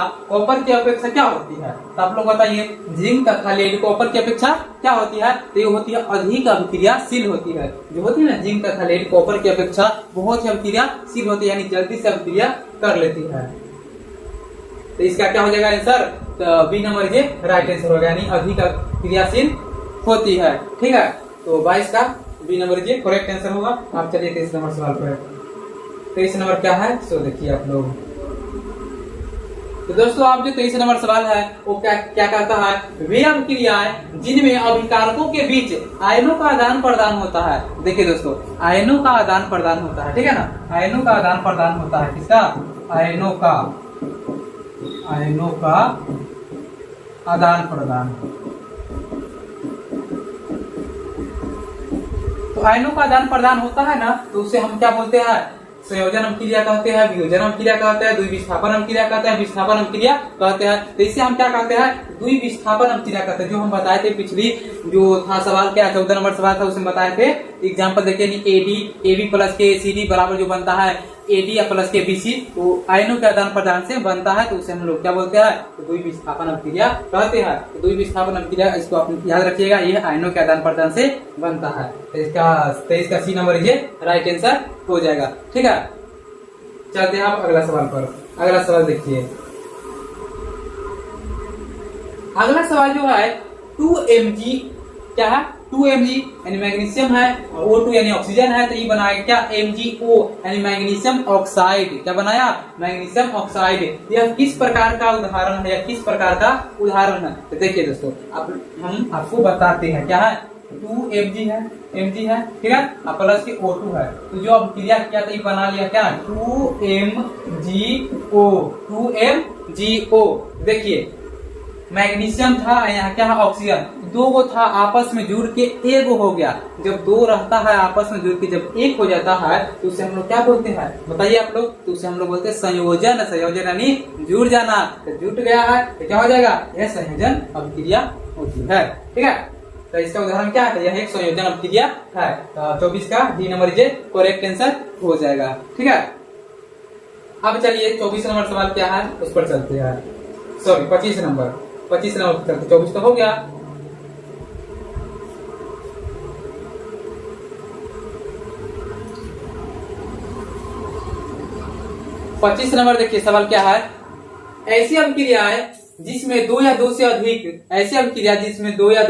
क्या होती है? तो आप लोग बताइए, जिंक तथा लेड कॉपर की अपेक्षा क्या होती है? तो ये होती है अधिक अभिक्रियाशील होती है। जो होती है ना जिंक तथा लेड कॉपर की अपेक्षा बहुत ही अभिक्रियाशील होती है, यानी जल्दी से अभिक्रिया कर लेती है। तो इसका क्या हो जाएगा आंसर? तो बी नंबर ये राइट आंसर होगा, यानी अधिक क्रियाशील होती है। ठीक है, तो 22 का बी नंबर ये करेक्ट आंसर होगा। आप चलिए 23 नंबर सवाल पर। 23 नंबर क्या है सो देखिए आप लोग। तो दोस्तों आप जो 23 नंबर सवाल है वो क्या कहता है, वे अभिक्रियाएं जिनमें अभिकारकों के बीच आयनों का आदान प्रदान होता है। देखिए दोस्तों, आयनों का आदान प्रदान होता है, ठीक है ना। आयनों का आदान प्रदान होता है, किसका? आयनों का आदान प्रदान। तो आयनों का आदान प्रदान होता है ना, तो उसे हम क्या बोलते हैं? संयोजन अभिक्रिया कहते हैं, वियोजन अभिक्रिया कहते हैं, द्विविस्थापन अभिक्रिया कहते हैं, विस्थापन अभिक्रिया कहते हैं। तो इसे हम क्या कहते हैं? द्विविस्थापन अभिक्रिया कहते हैं। जो हम बताए थे पिछली जो था सवाल, क्या 14 नंबर सवाल था, उसमें बताए थे एग्जाम्पल देखिए, AB प्लस के CD बराबर जो बनता है AD प्लस के BC, तो आयनों के आदान प्रदान से बनता है, तो उसे हम लोग क्या बोलते हैं? तो द्विविस्थापन अभिक्रिया कहते हैं। तो द्विविस्थापन अभिक्रिया इसको आप याद रखिएगा, ये आयनों के आदान प्रदान से बनता है। तो इसका C नंबर ये राइट आंसर हो जाएगा। ठीक है, चलते हैं आप अगला सवाल पर। अगला सवाल देखिए। अगला सवाल जो है 2Mg, क्या है? 2Mg यानी मैग्नीशियम है, और O2 यानी ऑक्सीजन है, तो ये बनाया क्या? MgO यानी मैग्नीशियम ऑक्साइड। क्या बनाया? Magnesium oxide. यह किस प्रकार का उदाहरण है, या किस प्रकार का उदाहरण है? तो देखिए दोस्तों, हम आपको बताते हैं क्या है। 2Mg है, ठीक है, प्लस के O2 है, तो जो अब क्रिया किया था ये बना लिया क्या? 2MgO। देखिए मैग्नीशियम था, यहाँ क्या है? ऑक्सीजन। दो गो था, आपस में जुड़ के एक हो गया। जब दो रहता है आपस में जुड़ के जब एक हो जाता है, तो उसे हम लोग क्या बोलते हैं? बताइए आप लोग। तो उसे हम लोग बोलते हैं संयोजन। संयोजन यानी जुड़ जाना। तो जुट गया है तो क्या हो जाएगा? यह संयोजन अभिक्रिया होती है। ठीक है, तो इसका उदाहरण क्या है? यह एक संयोजन अभिक्रिया है। तो 24 का डी नंबर ये करेक्ट आंसर हो जाएगा। ठीक है, अब चलिए 24 नंबर सवाल क्या है उस पर चलते हैं। सॉरी 25 नंबर पर चलते। 24 तो हो गया। पच्चीस नंबर देखिए सवाल क्या है। ऐसी अभिक्रियाएं जिसमें दो या दो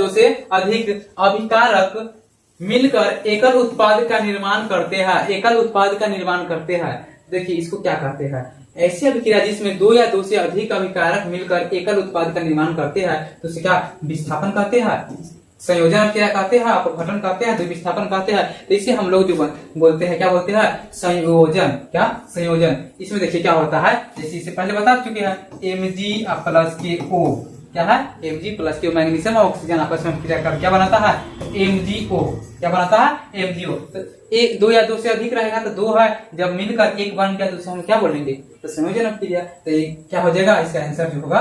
से अधिक अभिकारक मिलकर एकल उत्पाद का निर्माण करते हैं, एकल उत्पाद का निर्माण करते हैं। देखिए इसको क्या कहते हैं, ऐसी अभिक्रिया जिसमें दो या दो से अधिक अभिकारक मिलकर एकल उत्पाद का निर्माण करते हैं तो उसे क्या विस्थापन कहते हैं, संयोजन अभिक्रिया कहते हैं, अपघटन कहते हैं, विस्थापन कहते हैं। तो इसे हम लोग जो बोलते हैं क्या बोलते हैं, संयोजन। क्या संयोजन। इसमें देखिए क्या होता है, जैसे इससे पहले बता चुके हैं, Mg प्लस के O क्या है, Mg प्लस के मैग्नीशियम और ऑक्सीजन आपस में क्रिया कर क्या बनाता है, MgO। क्या बनाता है, MgO। तो एक दो या दो से अधिक रहेगा तो दो है, जब मिलकर एक बन गया तो उसे हम क्या बोलेंगे, तो संयोजन अभिक्रिया। तो ये क्या हो जाएगा, इसका आंसर जो होगा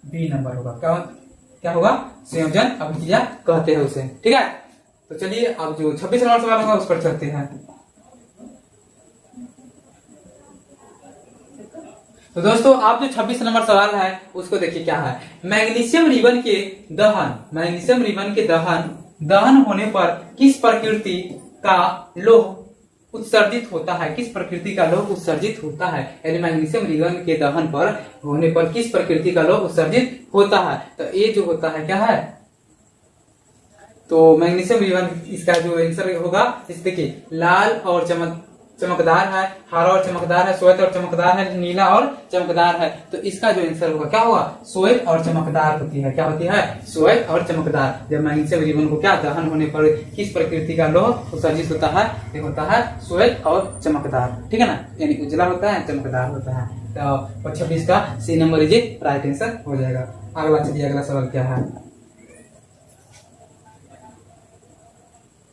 बी नंबर होगा। क्या होगा, संयोजन अभिक्रिया कहते हैं उसे। ठीक है, तो चलिए अब जो 26 नंबर सवाल होगा उस पर चलते हैं। तो दोस्तों आप जो 26 नंबर सवाल है उसको देखिए क्या है, मैग्नीशियम रिबन के दहन, मैग्नीशियम रिबन के दहन होने पर किस प्रकृति का लौह उत्सर्जित होता है, किस प्रकृति का लौह उत्सर्जित होता है। यानी मैग्नीशियम रिबन के दहन पर होने पर किस प्रकृति का लौह उत्सर्जित होता है। तो ये जो होता है क्या है, तो मैग्नीशियम रिबन इसका जो आंसर होगा, इस देखिए लाल और चमकदार है, हरा और चमकदार है, श्वेत और चमकदार है, नीला और चमकदार है। तो इसका जो आंसर होगा क्या होगा, श्वेत और चमकदार होती है। क्या होती है, श्वेत और चमकदार। जब मैग्नीशियम रिबन को क्या दहन होने पर किस प्रकृति का लौह उत्सर्जित होता है, ये होता है श्वेत और चमकदार। ठीक है ना, यानी उजला होता है, चमकदार होता है। तो 26 का C number is right answer हो जाएगा। अगला चलिए, अगला सवाल क्या है।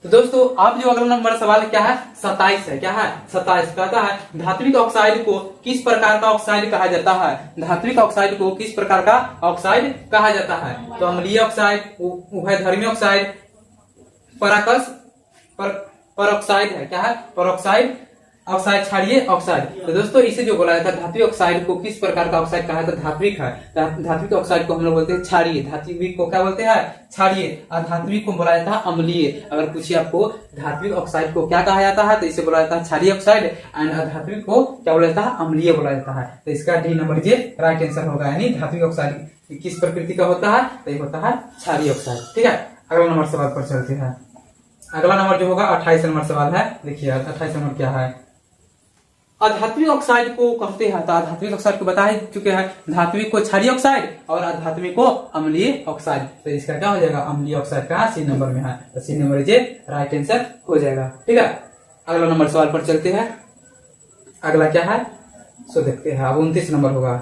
तो दोस्तों आप जो अगला नंबर सवाल क्या है, 27 है। क्या है, 27 कहता है धात्विक ऑक्साइड को किस प्रकार का ऑक्साइड कहा जाता है, धात्विक ऑक्साइड को किस प्रकार का ऑक्साइड कहा जाता है। तो अम्लीय ऑक्साइड, उभयधर्मी ऑक्साइड, परऑक्साइड है। क्या है, परऑक्साइड, ऑक्साइड, क्षारीय ऑक्साइड। तो दोस्तों इसे जो बोला जाता है धात्विक ऑक्साइड को किस प्रकार का ऑक्साइड कहा जाता है, धात्विक है। धात्विक ऑक्साइड को हम लोग बोलते हैं क्षारीय, धात्विक को क्या बोलते हैं, क्षारीय। और धात्विक को बोला जाता है अम्लीय। अगर पूछिए आपको धात्विक ऑक्साइड को क्या कहा जाता है, तो इसे बोला जाता है क्षारीय ऑक्साइड, एंड धात्विक को क्या बोला जाता है, अम्लीय बोला जाता है। तो इसका डी नंबर ये राइट आंसर होगा। यानी धात्विक ऑक्साइड किस प्रकृति का होता है, तो ये होता है क्षारीय ऑक्साइड। ठीक है, अगला नंबर सवाल पर चलते हैं। अगला नंबर जो होगा 28 नंबर सवाल है। देखिए 28 नंबर क्या है, अधात्विक ऑक्साइड को कहते हैं। तो अधात्विक ऑक्साइड को बता चुके हैं, धात्विक को क्षारीय ऑक्साइड और अधात्विक को अम्लीय ऑक्साइड। तो इसका क्या हो जाएगा, अम्लीय ऑक्साइड का सी नंबर में है। तो सी नंबर जे राइट आंसर हो जाएगा। ठीक है, अगला नंबर सवाल पर चलते हैं। अगला क्या है सो देखते हैं। अब 29 नंबर होगा।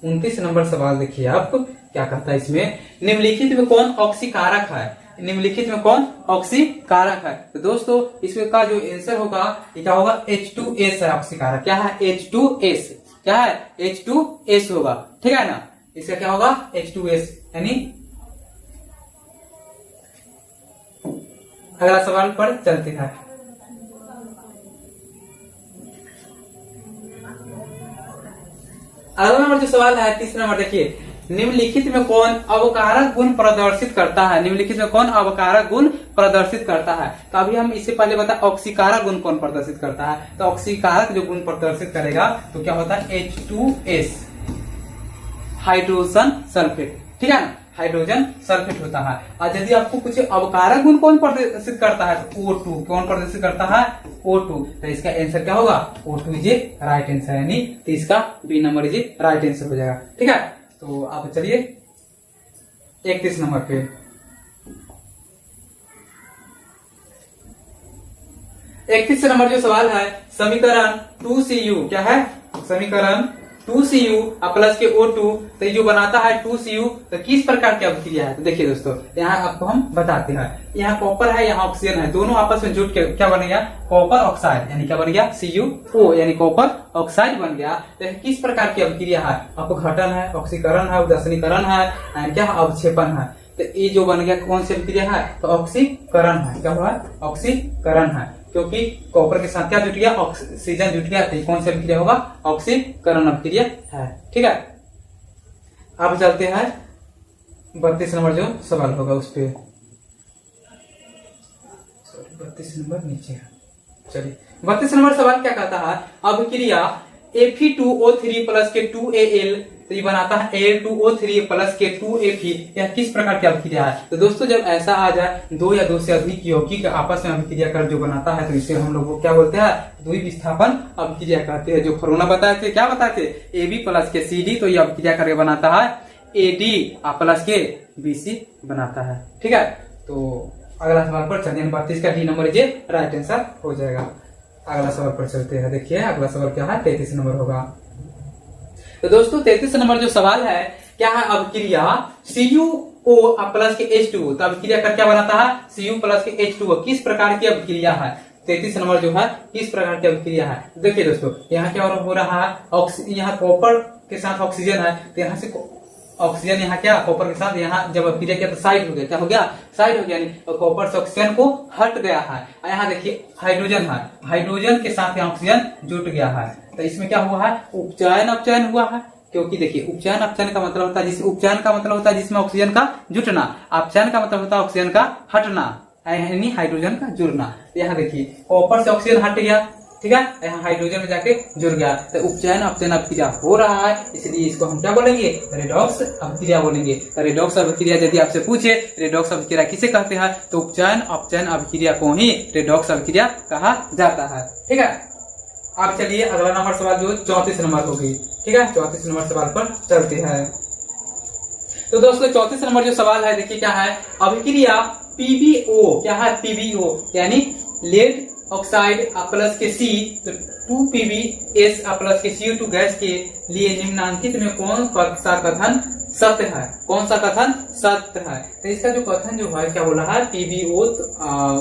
29 नंबर सवाल देखिए आप क्या कहता है इसमें, निम्नलिखित में कौन ऑक्सीकारक है, निम्नलिखित में कौन ऑक्सीकारक है। तो दोस्तों इसमें का जो आंसर होगा ये क्या होगा, H2S है ऑक्सीकारक। क्या है, H2S। क्या है, H2S होगा। ठीक है ना, इसका क्या होगा, H2S। यानी अगला सवाल पर चलते हैं। अगला नंबर जो सवाल है 30 नंबर देखिए, निम्नलिखित में कौन अवकारक गुण प्रदर्शित करता है, निम्नलिखित में कौन अवकारक गुण प्रदर्शित करता है। तो अभी हम इससे पहले बता ऑक्सीकारक गुण कौन प्रदर्शित करता है। तो ऑक्सीकारक जो गुण प्रदर्शित करेगा तो क्या होता है, H2S, हाइड्रोजन सल्फेट। ठीक है ना, हाइड्रोजन सल्फेट होता है। और यदि आपको कुछ अवकारक गुण कौन प्रदर्शित करता है, तो O2 कौन प्रदर्शित करता है, O2। तो इसका आंसर क्या होगा, O2 इज राइट आंसर। यानी तो इसका B number is right answer हो जाएगा। ठीक है, तो आप चलिए 31 नंबर पे। 31 नंबर जो सवाल है, समीकरण 2Cu क्या है, समीकरण 2Cu प्लस के O2, तो ये जो बनाता है 2Cu, तो किस प्रकार की अभिक्रिया है। तो देखिए दोस्तों यहाँ आपको हम बताते हैं, यहाँ कॉपर है, यहाँ ऑक्सीजन है, दोनों आपस में जुट के क्या बन गया, कॉपर ऑक्साइड। यानी क्या बन गया, CuO, यानी कॉपर ऑक्साइड बन गया। तो किस प्रकार की अभिक्रिया है, अपघटन है, ऑक्सीकरण है, उदासीनीकरण है, एंड क्या अवक्षेपण है। तो ये जो बन गया कौन सी अभिक्रिया है, तो ऑक्सीकरण है। क्या हुआ, ऑक्सीकरण है, क्योंकि कॉपर के साथ क्या जुट गया, ऑक्सीजन जुट गया। तो कौन सी अभिक्रिया होगा, ऑक्सीकरण अभिक्रिया है। ठीक है, अब चलते हैं 32 नंबर जो सवाल होगा उस पे। 32 नंबर नीचे है। चलिए 32 नंबर सवाल क्या कहता है, अभिक्रिया Fe2O3 प्लस के 2Al तो ये बनाता है A2O3 प्लस K2A3। यह किस प्रकार की अभिक्रिया है? तो दोस्तों जब ऐसा आ जाए दो या दो से अधिक यौगिक आपस में अभिक्रिया कर जो बनाता है तो इसे हम लोग को क्या बोलते हैं? द्विविस्थापन अभिक्रिया कहते हैं। जो फॉर्मूला बताए थे, क्या बताए थे? AB प्लस के CD, तो ये अभिक्रिया करके बनाता है AD प्लस के BC बनाता है। ठीक है, तो अगला सवाल पर चलिए। 32 का डी नंबर ये राइट आंसर हो जाएगा। अगला सवाल पर चलते हैं। देखिए अगला सवाल क्या है? 33 नंबर होगा। तो दोस्तों 33 नंबर जो सवाल है क्या है? अभिक्रिया CuO प्लस के H2O। तो अभिक्रिया कर क्या बनाता है? Cu प्लस के H2O। किस प्रकार की अभिक्रिया है? 33 नंबर जो है किस प्रकार की अभिक्रिया है? देखिए दोस्तों यहाँ क्या हो रहा है? यहाँ कॉपर के साथ ऑक्सीजन है, तो यहाँ से ऑक्सीजन यहाँ क्या कॉपर के साथ यहाँ जब अभिक्रिया किया तो साइड हो गया। क्या हो गया? साइड हो गया, यानी कॉपर से ऑक्सीजन को हट गया है। यहाँ देखिए हाइड्रोजन है, हाइड्रोजन के साथ यहाँ ऑक्सीजन जुट गया है। तो इसमें क्या हुआ है? उपचयन अपचयन हुआ है। क्योंकि देखिए उपचयन अपचयन का मतलब होता है उपचयन का मतलब होता है जिसमें ऑक्सीजन का जुटना, अपचयन का मतलब होता है ऑक्सीजन का हटना, यानी हाइड्रोजन का जुड़ना। यहाँ देखिए कॉपर से ऑक्सीजन हट गया, ठीक है, यहाँ हाइड्रोजन में जाके जुड़ गया, तो उपचयन अपचयन अभिक्रिया हो रहा है, इसलिए इसको हम क्या बोलेंगे? रेडॉक्स अभिक्रिया बोलेंगे। तो रेडॉक्स अभिक्रिया यदि आपसे पूछे रेडॉक्स अभिक्रिया किसे कहते हैं, तो उपचयन अपचयन अभिक्रिया को ही रेडॉक्स अभिक्रिया कहा जाता है। ठीक है, अब चलिए अगला नंबर सवाल जो 34 नंबर होगी। ठीक है, 34 नंबर सवाल पर चलते हैं। तो दोस्तों 34 नंबर जो सवाल है देखिए क्या है? अभिक्रिया PbO क्या है? PbO यानी लेड ऑक्साइड प्लस के C, तो 2PbS प्लस के CO2 गैस के लिए निम्नांकित में कौन सा कथन सत्य है? कौन सा कथन सत्य है? तो इसका जो कथन जो है क्या बोला है? PbO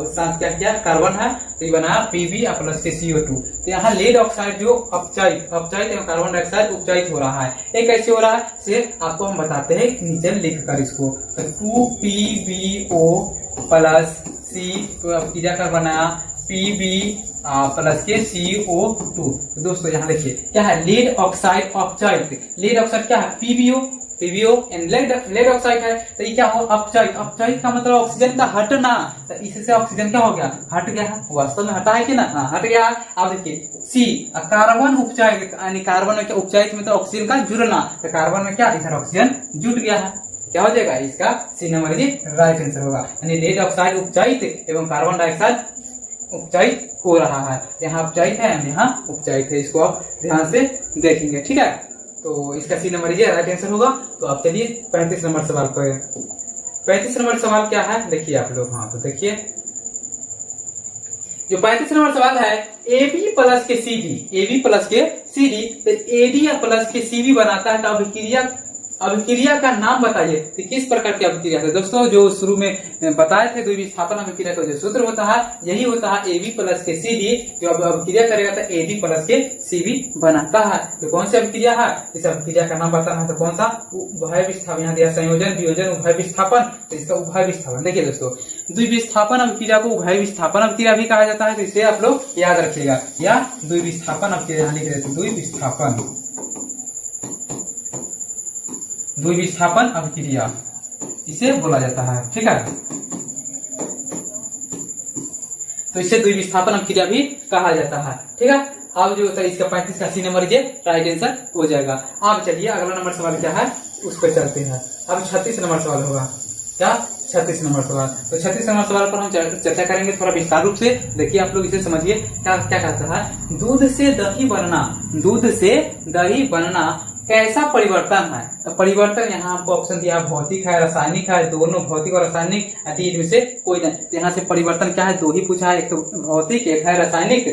साथ क्या क्या कार्बन है, तो ये बना Pb प्लस के CO2। तो यहाँ लेड ऑक्साइड जो अपचयित कार्बन डाइऑक्साइड उपचयित हो रहा है। ये कैसे हो रहा है से आपको हम बताते हैं नीचे लिख कर इसको। तो 2PbO प्लस C, तो अभिक्रिया कर बनाया Pb प्लस के CO2। तो दोस्तों यहाँ देखिए क्या है? लीड ऑक्साइड अपचयित। लीड ऑक्साइड क्या है? PbO एंड लेड ऑक्साइड है, तो ये क्या हो? अपचयित। अपचयित का मतलब ऑक्सीजन का हटना, तो इससे ऑक्सीजन क्या हो गया? हट गया है। वास्तव में हटा है कि ना? हाँ, हट गया है। अब देखिए C कार्बन उपचयित, यानी कार्बन में क्या उपचयित में तो ऑक्सीजन का जुड़ना, तो कार्बन में क्या इधर ऑक्सीजन जुट गया है। क्या हो जाएगा? इसका C नंबर जी राइट आंसर होगा। यानी लेड ऑक्साइड उपचयित एवं कार्बन डाइऑक्साइड उपचयित हो रहा है। यहाँ उपचयित है, यहाँ उपचयित है, इसको आप ध्यान से देखेंगे। ठीक है, तो इसका C नंबर ये राइट आंसर होगा। तो आप चलिए 35 नंबर सवाल पर। 35 नंबर सवाल क्या है देखिए आप लोग। हाँ, तो देखिए जो 35 नंबर सवाल है AB प्लस के CD, तो AD प्लस के CV बनाता है, तो अभिक्रिया का नाम बताइए। तो किस प्रकार की अभिक्रिया है? दोस्तों जो शुरू में बताए थे द्विविस्थापन अभिक्रिया का जो सूत्र होता है यही होता है AB प्लस के CD, जो अभिक्रिया करेगा तो AD प्लस के CV बनाता है। तो कौन सी अभिक्रिया है? इस अभिक्रिया का नाम बताना है, तो कौन सा? उभय विस्थापन। यहाँ दिया संयोजन वियोजन उभय विस्थापन, तो इसका उभय विस्थापन। देखिए दोस्तों द्विविस्थापन अभिक्रिया को उभय विस्थापन अभिक्रिया भी कहा जाता है, तो इसे आप लोग याद रखिएगा। या द्विविस्थापन अभिक्रिया लिख देते, द्विविस्थापन अभिक्रिया इसे बोला जाता है। ठीक है, तो इसे द्विविस्थापन अभिक्रिया भी कहा जाता है। ठीक है, अब जो होता है इसका 35 का C नंबर ये राइट आंसर हो जाएगा। अब चलिए अगला नंबर सवाल क्या है उस पर चलते हैं। अब 36 नंबर सवाल होगा। क्या? 36 नंबर सवाल। तो 36 नंबर सवाल पर हम चर्चा करेंगे थोड़ा विस्तार रूप से। देखिए आप लोग इसे समझिए क्या क्या कहता है? दूध से दही बनना कैसा परिवर्तन है? तो परिवर्तन यहाँ आपको ऑप्शन दिया भौतिक है, रासायनिक है, दोनों भौतिक और रासायनिक, तीन में से कोई नहीं। तो यहाँ से परिवर्तन क्या है? दो ही पूछा है, एक तो भौतिक एक है रासायनिक।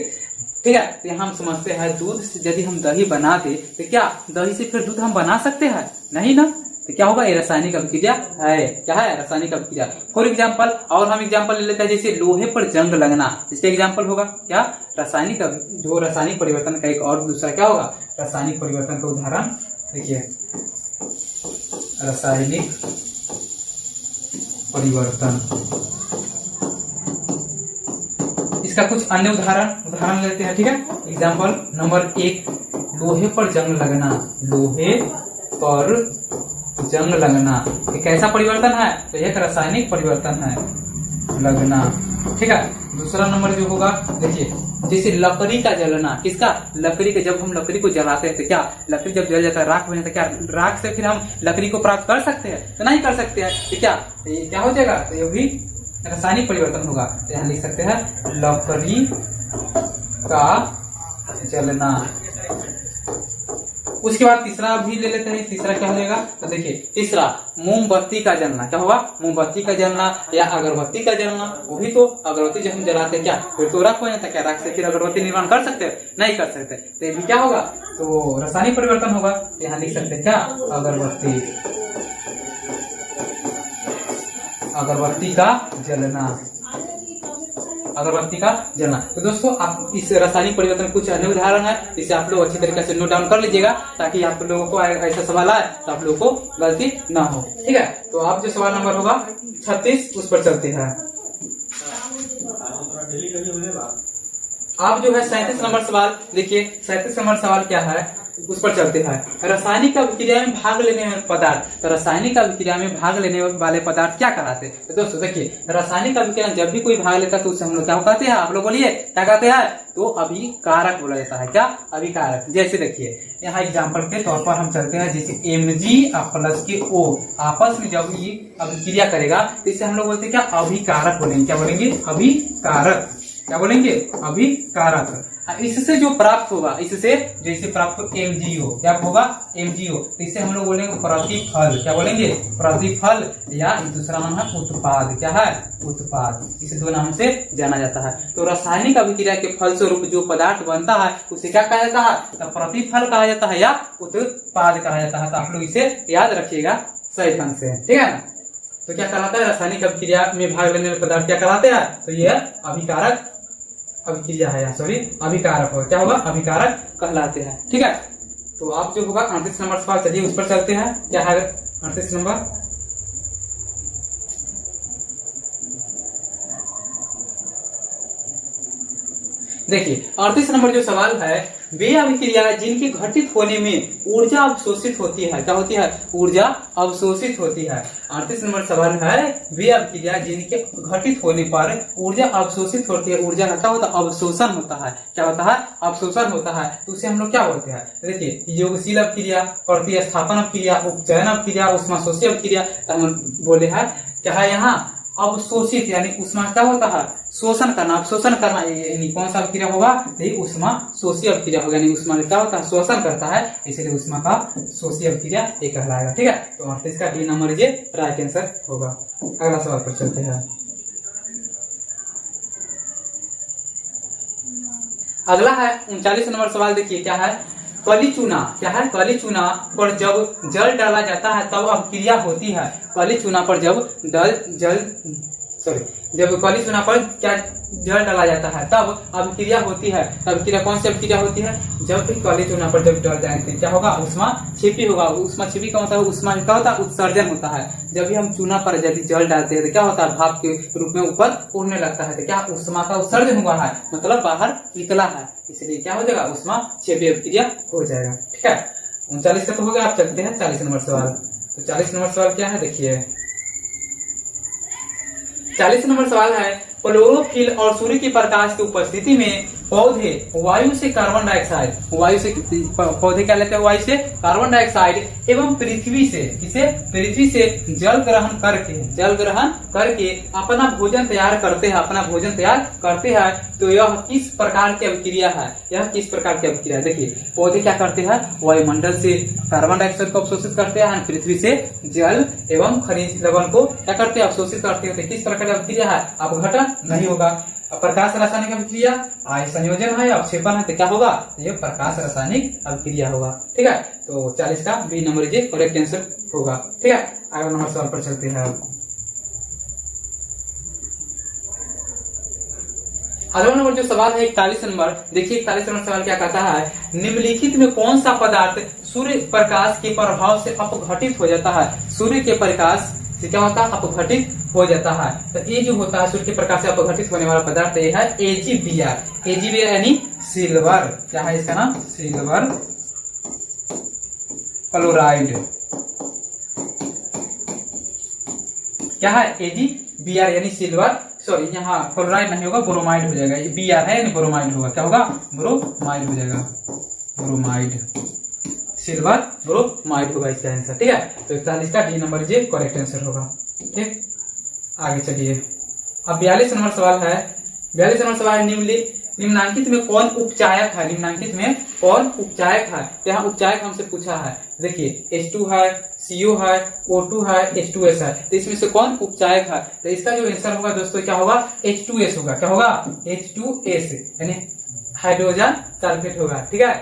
ठीक है, तो यहाँ हम समझते हैं दूध से यदि हम दही बना दे तो क्या दही से फिर दूध हम बना सकते हैं? नहीं ना। तो क्या होगा? ये रासायनिक अभिक्रिया है। क्या है? रासायनिक अभिक्रिया। फॉर एग्जाम्पल, और हम एग्जाम्पल ले लेते हैं जैसे लोहे पर जंग लगना, इसका एग्जाम्पल होगा क्या? रासायनिक जो रासायनिक परिवर्तन का एक और दूसरा क्या होगा? रासायनिक परिवर्तन का उदाहरण देखिए, रासायनिक परिवर्तन। इसका कुछ अन्य उदाहरण लेते हैं। ठीक है, एग्जाम्पल नंबर 1, लोहे पर जंग लगना। लोहे पर जंग लगना ये कैसा परिवर्तन है? तो एक रासायनिक परिवर्तन है। लगना। ठीक है, दूसरा नंबर जो होगा देखिए, जैसे लकड़ी का जलना, किसका, लकड़ी का, जब हम लकड़ी को जलाते हैं तो क्या लकड़ी जब जल जाता है, राख बन जाता है, क्या राख से फिर हम लकड़ी को प्राप्त कर सकते हैं? तो नहीं कर सकते हैं। तो क्या हो जाएगा, तो ये भी रासायनिक परिवर्तन होगा। तो यहाँ लिख सकते हैं लकड़ी का जलना। उसके बाद तीसरा भी ले लेते हैं, तीसरा क्या हो जाएगा, तो देखिए तीसरा मोमबत्ती का जलना। क्या होगा, मोमबत्ती का जलना या अगरबत्ती का जलना। वो भी तो अगरबत्ती जब हम जलाते हैं क्या फिर तो राख हो जाता है, क्या राख से फिर अगरबत्ती निर्माण कर सकते हैं? नहीं कर सकते। तो ये भी क्या होगा, तो रासायनिक परिवर्तन होगा। यहाँ लिख सकते हैं क्या, अगरबत्ती, अगरबत्ती का जलना, अगरबत्ती का जलना। तो दोस्तों आप इस रासायनिक परिवर्तन कुछ अन्य उदाहरण है, इसे आप लोग अच्छी तरीके से नोट डाउन कर लीजिएगा, ताकि आप लोगों को ऐसा सवाल आए तो आप लोगों को गलती ना हो। ठीक है, तो आप जो सवाल नंबर होगा 36 उस पर चलते हैं। आप जो है 37 नंबर सवाल देखिए, 37 नंबर सवाल क्या है उस पर चलते हैं। रासायनिक अभिक्रिया में भाग लेने वाले पदार्थ, तो रासायनिक अभिक्रिया में भाग लेने वाले पदार्थ क्या कहलाते हैं? तो दोस्तों देखिए, रासायनिक अभिक्रिया जब भी कोई भाग लेता है तो उसे हम लोग क्या कहते हैं, आप लोग बोलिए क्या कहते हैं? तो अभिकारक बोला जाता है। क्या, अभिकारक। जैसे देखिए यहाँ एग्जाम्पल के तौर पर हम चलते हैं, जैसे Mg प्लस के O आपस में जब ये अभिक्रिया करेगा तो इसे हम लोग बोलते हैं क्या, अभिकारक बोलेंगे। क्या बोलेंगे, अभिकारक। क्या बोलेंगे, अभिकारक। इससे जो प्राप्त होगा, इससे जैसे प्राप्त हो MgO, क्या होगा, MgO, तो इसे हम लोग बोलेंगे प्रतिफल। क्या बोलेंगे, प्रतिफल। या दूसरा नाम है उत्पाद। क्या है, उत्पाद। इसे दो नाम से जाना जाता है। तो रासायनिक अभिक्रिया के फलस्वरूप जो पदार्थ बनता है उसे क्या कहा जाता है, तो प्रतिफल कहा जाता है या उत्पाद कहा जाता है। तो आप लोग इसे याद रखिएगा सही ढंग से, ठीक है ना। तो क्या कहलाता है, रासायनिक अभिक्रिया में भाग लेने वाले पदार्थ क्या कहलाते हैं, तो यह अभिकारक अभिक्रिया है, सॉरी अभिकारक होगा। क्या होगा, अभिकारक कहलाते हैं। ठीक है, तो आप जो होगा 38 नंबर सवाल, चलिए उस पर चलते हैं। क्या है 38 नंबर, देखिए 38 नंबर जो सवाल है, वे अभिक्रिया जिनके घटित होने में ऊर्जा अवशोषित होती है। क्या होती है, ऊर्जा अवशोषित होती है। 38 नंबर सवाल है, वे अभिक्रिया जिनके घटित होने पर ऊर्जा अवशोषित होती है। ऊर्जा का क्या होता है, अवशोषण होता है। क्या होता है, अवशोषण होता है। तो उसे हम लोग क्या बोलते हैं, देखिए योगशील अभिक्रिया, प्रतिस्थापन अभिक्रिया, उपचयन अभिक्रिया, उष्माशोषी अभिक्रिया। हम बोले है क्या है यहाँ, अवशोषित, यानी उष्मा क्या होता है, शोषण करना, अवशोषण करना। यानी कौन सा अभिक्रिया होगा, यही उष्मा शोषी अभिक्रिया होगा। यानी उष्मा क्या होता है, शोषण करता है, इसलिए उष्मा का शोषी अभिक्रिया ये कहलाएगा। ठीक है, तो 38 का डी नंबर ये राइट आंसर होगा। अगला सवाल पर चलते हैं। अगला है 39 नंबर सवाल, देखिए क्या है, कली चूना। क्या है, कली चूना पर जब जल डाला जाता है तब अभिक्रिया होती है। कली चूना पर जब जब कली चूना पर क्या जल डाला जाता है तब अभिक्रिया होती है। अभिक्रिया कौन सी अभिक्रिया होती है, जब भी कली चूना पर जब डाल जाते हैं क्या होगा, उष्मा छिपी होगा। उष्मा छिपी का मतलब उष्मा क्या होता है, उत्सर्जन होता है। जब भी हम चूना पर जब जल डालते हैं तो क्या होता है, भाप के रूप में ऊपर उड़ने लगता है। तो क्या उष्मा का उत्सर्जन हुआ है, मतलब बाहर निकला है, इसलिए क्या हो जाएगा, उष्मा छिपी अभिक्रिया हो जाएगा। ठीक है, 39 का तो हो गया। आप चलते हैं 40 नंबर सवाल। तो 40 नंबर सवाल क्या है, देखिए 40 नंबर सवाल है, क्लोरोफिल और सूर्य के प्रकाश की उपस्थिति में पौधे वायु से कार्बन डाइऑक्साइड, वायु से पौधे क्या लेते हैं, वायु से कार्बन डाइऑक्साइड एवं पृथ्वी से, किसे, पृथ्वी से जल ग्रहण करके अपना भोजन तैयार करते हैं, अपना भोजन तैयार करते हैं। तो यह किस प्रकार की अभिक्रिया है, यह किस प्रकार की अभिक्रिया है। देखिए पौधे क्या करते हैं, वायुमंडल से कार्बन डाइऑक्साइड को अवशोषित करते हैं, पृथ्वी से जल एवं खनिज लवण को क्या करते हैं, अवशोषित करते हैं। तो किस प्रकार की अभिक्रिया है, अपघटन नहीं होगा। प्रकाश रासायनिक अभिक्रिया, संयोजन है, अवक्षेपण है, तो क्या होगा, ये प्रकाश रासायनिक अभिक्रिया होगा। ठीक है, तो 40 का बी नंबर ये करेक्ट आंसर होगा। ठीक है, अगला नंबर सवाल पर चलते हैं। अगला नंबर जो सवाल है 41 नंबर, देखिए 41 नंबर सवाल क्या कहता है, निम्नलिखित में कौन सा पदार्थ सूर्य प्रकाश के प्रभाव से अपघटित हो जाता है। सूर्य के प्रकाश से क्या होता है, अपघटित हो जाता है। तो ये जो होता है सूर्य के प्रकाश से अपघटित होने वाला पदार्थ ये है AgBr। AgBr यानी सिल्वर। क्या है इसका नाम, सिल्वर क्लोराइड। क्या है, AgBr यानी सिल्वर सॉरी यहाँ फ्लोराइड नहीं होगा, ब्रोमाइड हो जाएगा, ये Br है यानी ब्रोमाइड होगा, क्या होगा, ब्रोमाइड हो जाएगा, ब्रोमाइड, सिल्वर ब्रोमाइड होगा इसका आंसर। ठीक है, तो 41 का डी नंबर ये करेक्ट आंसर होगा। ठीक, आगे चलिए। अब 42 नंबर सवाल है। 42 नंबर सवाल निम्नांकित में कौन उपचायक है, निम्नांकित में कौन उपचायक है। तो यहाँ उपचायक हमसे पूछा है, देखिए H2 है, CO है, O2 है, H2S है, तो इसमें से कौन उपचायक है। तो इसका जो आंसर होगा दोस्तों क्या होगा, H2S होगा, क्या होगा, H2S यानी हाइड्रोजन सल्फेट होगा। ठीक है,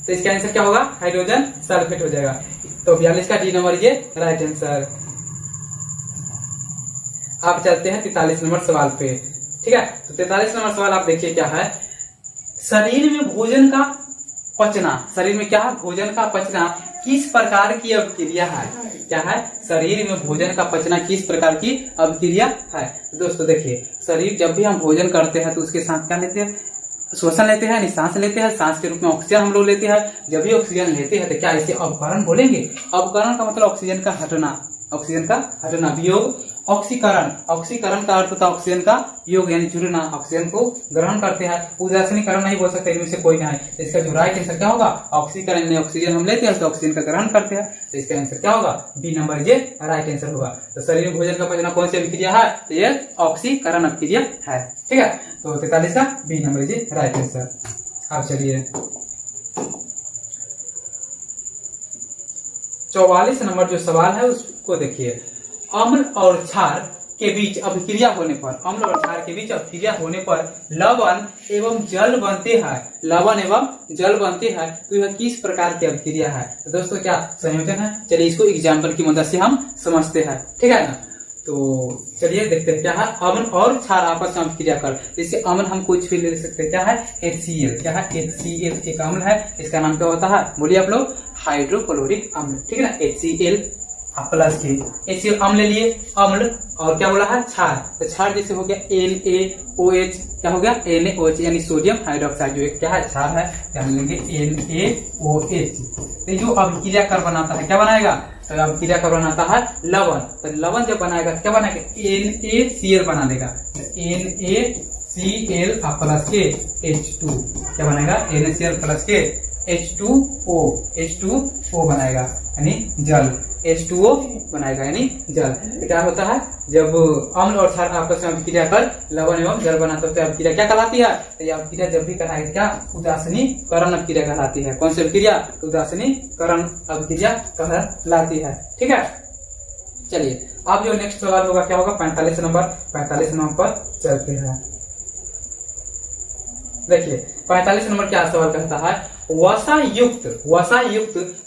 तो इसका आंसर क्या होगा, हाइड्रोजन सल्फेट हो जाएगा। तो 42 का डी नंबर ये राइट आंसर। आप चलते हैं 43 नंबर सवाल पे। ठीक है, तो 43 नंबर सवाल आप देखिए क्या है, शरीर में भोजन का पचना, शरीर में क्या है, भोजन का पचना किस प्रकार की अभिक्रिया है। क्या है, शरीर में भोजन का पचना किस प्रकार की अभिक्रिया है। दोस्तों देखिए, शरीर जब भी हम भोजन करते हैं तो उसके साथ क्या लेते हैं, श्वसन लेते हैं, सांस लेते हैं, सांस के रूप में ऑक्सीजन हम लोग लेते हैं। जब भी ऑक्सीजन लेते हैं तो क्या इसे अवकरण बोलेंगे। अवकरण का मतलब ऑक्सीजन का हटना, ऑक्सीजन का हटना। वियोग ऑक्सीकरण, ऑक्सीकरण का अर्थ होता है ऑक्सीजन का योग यानी जुड़ना, ऑक्सीजन को ग्रहण करते हैं। उदासीनीकरण नहीं बोल सकते, इनमें से कोई नहीं। तो इसका जो राइट आंसर क्या होगा, ऑक्सीकरण में ऑक्सीजन हम लेते हैं तो ऑक्सीजन का ग्रहण करते हैं, तो इसका आंसर क्या होगा, बी नंबर ये राइट आंसर होगा। तो शरीर में भोजन का पचना कौन सी अभिक्रिया है, तो ये ऑक्सीकरण अभिक्रिया है। ठीक है, तो 43 का बी नंबर ये राइट आंसर। अब चलिए 44 नंबर जो सवाल है उसको देखिए। अम्ल और क्षार के बीच अभिक्रिया होने पर, अम्ल और क्षार के बीच अभिक्रिया होने पर लवण एवं जल बनते हैं, लवण एवं जल बनते हैं, तो यह किस प्रकार की अभिक्रिया है। तो दोस्तों क्या संयोजन है, चलिए इसको एग्जाम्पल की मदद से हम समझते हैं। ठीक है ना, तो चलिए देखते हैं क्या है, अम्ल और क्षार आपस में अभिक्रिया कर। जैसे अम्ल हम कुछ भी ले सकते हैं, क्या है, HCl, क्या है, HCl एक अम्ल है, इसका नाम क्या होता है, बोलिए आप लोग, हाइड्रोक्लोरिक अम्ल। ठीक है ना, HCl प्लस के HCl अम्ल ले लिए, अम्ल और क्या बोला है, क्षार। तो क्षार जैसे हो गया NaOH, क्या हो गया, NaOH यानी सोडियम हाइड्रोक्साइड, जो एक क्या है, क्षार है, हम लेंगे NaOH। तो जो अभिक्रिया कर बनाता है, क्या बनाएगा, तो अभिक्रिया कर बनाता है लवण। तो लवण जब बनाएगा क्या बनाएगा, NaCl बना देगा, NaCl प्लस के H2, क्या बनेगा, NaCl प्लस के H2O बनाएगा यानी जल, H2O बनाएगा यानी जल। तो क्या होता है, जब अम्ल और क्षार आपस में अभिक्रिया कर लवण एवं जल बनाते हैं तो अभिक्रिया क्या कहलाती है, तो यह अभिक्रिया जब भी कहलाएगी क्या, उदासीनीकरण अभिक्रिया कहलाती है। कौन सी अभिक्रिया, उदासीनीकरण अभिक्रिया कहलाती है। ठीक है, चलिए अब जो नेक्स्ट सवाल होगा क्या होगा, 45 नंबर पर चलते हैं। देखिए 45 नंबर क्या सवाल कहता है, वसा युक्त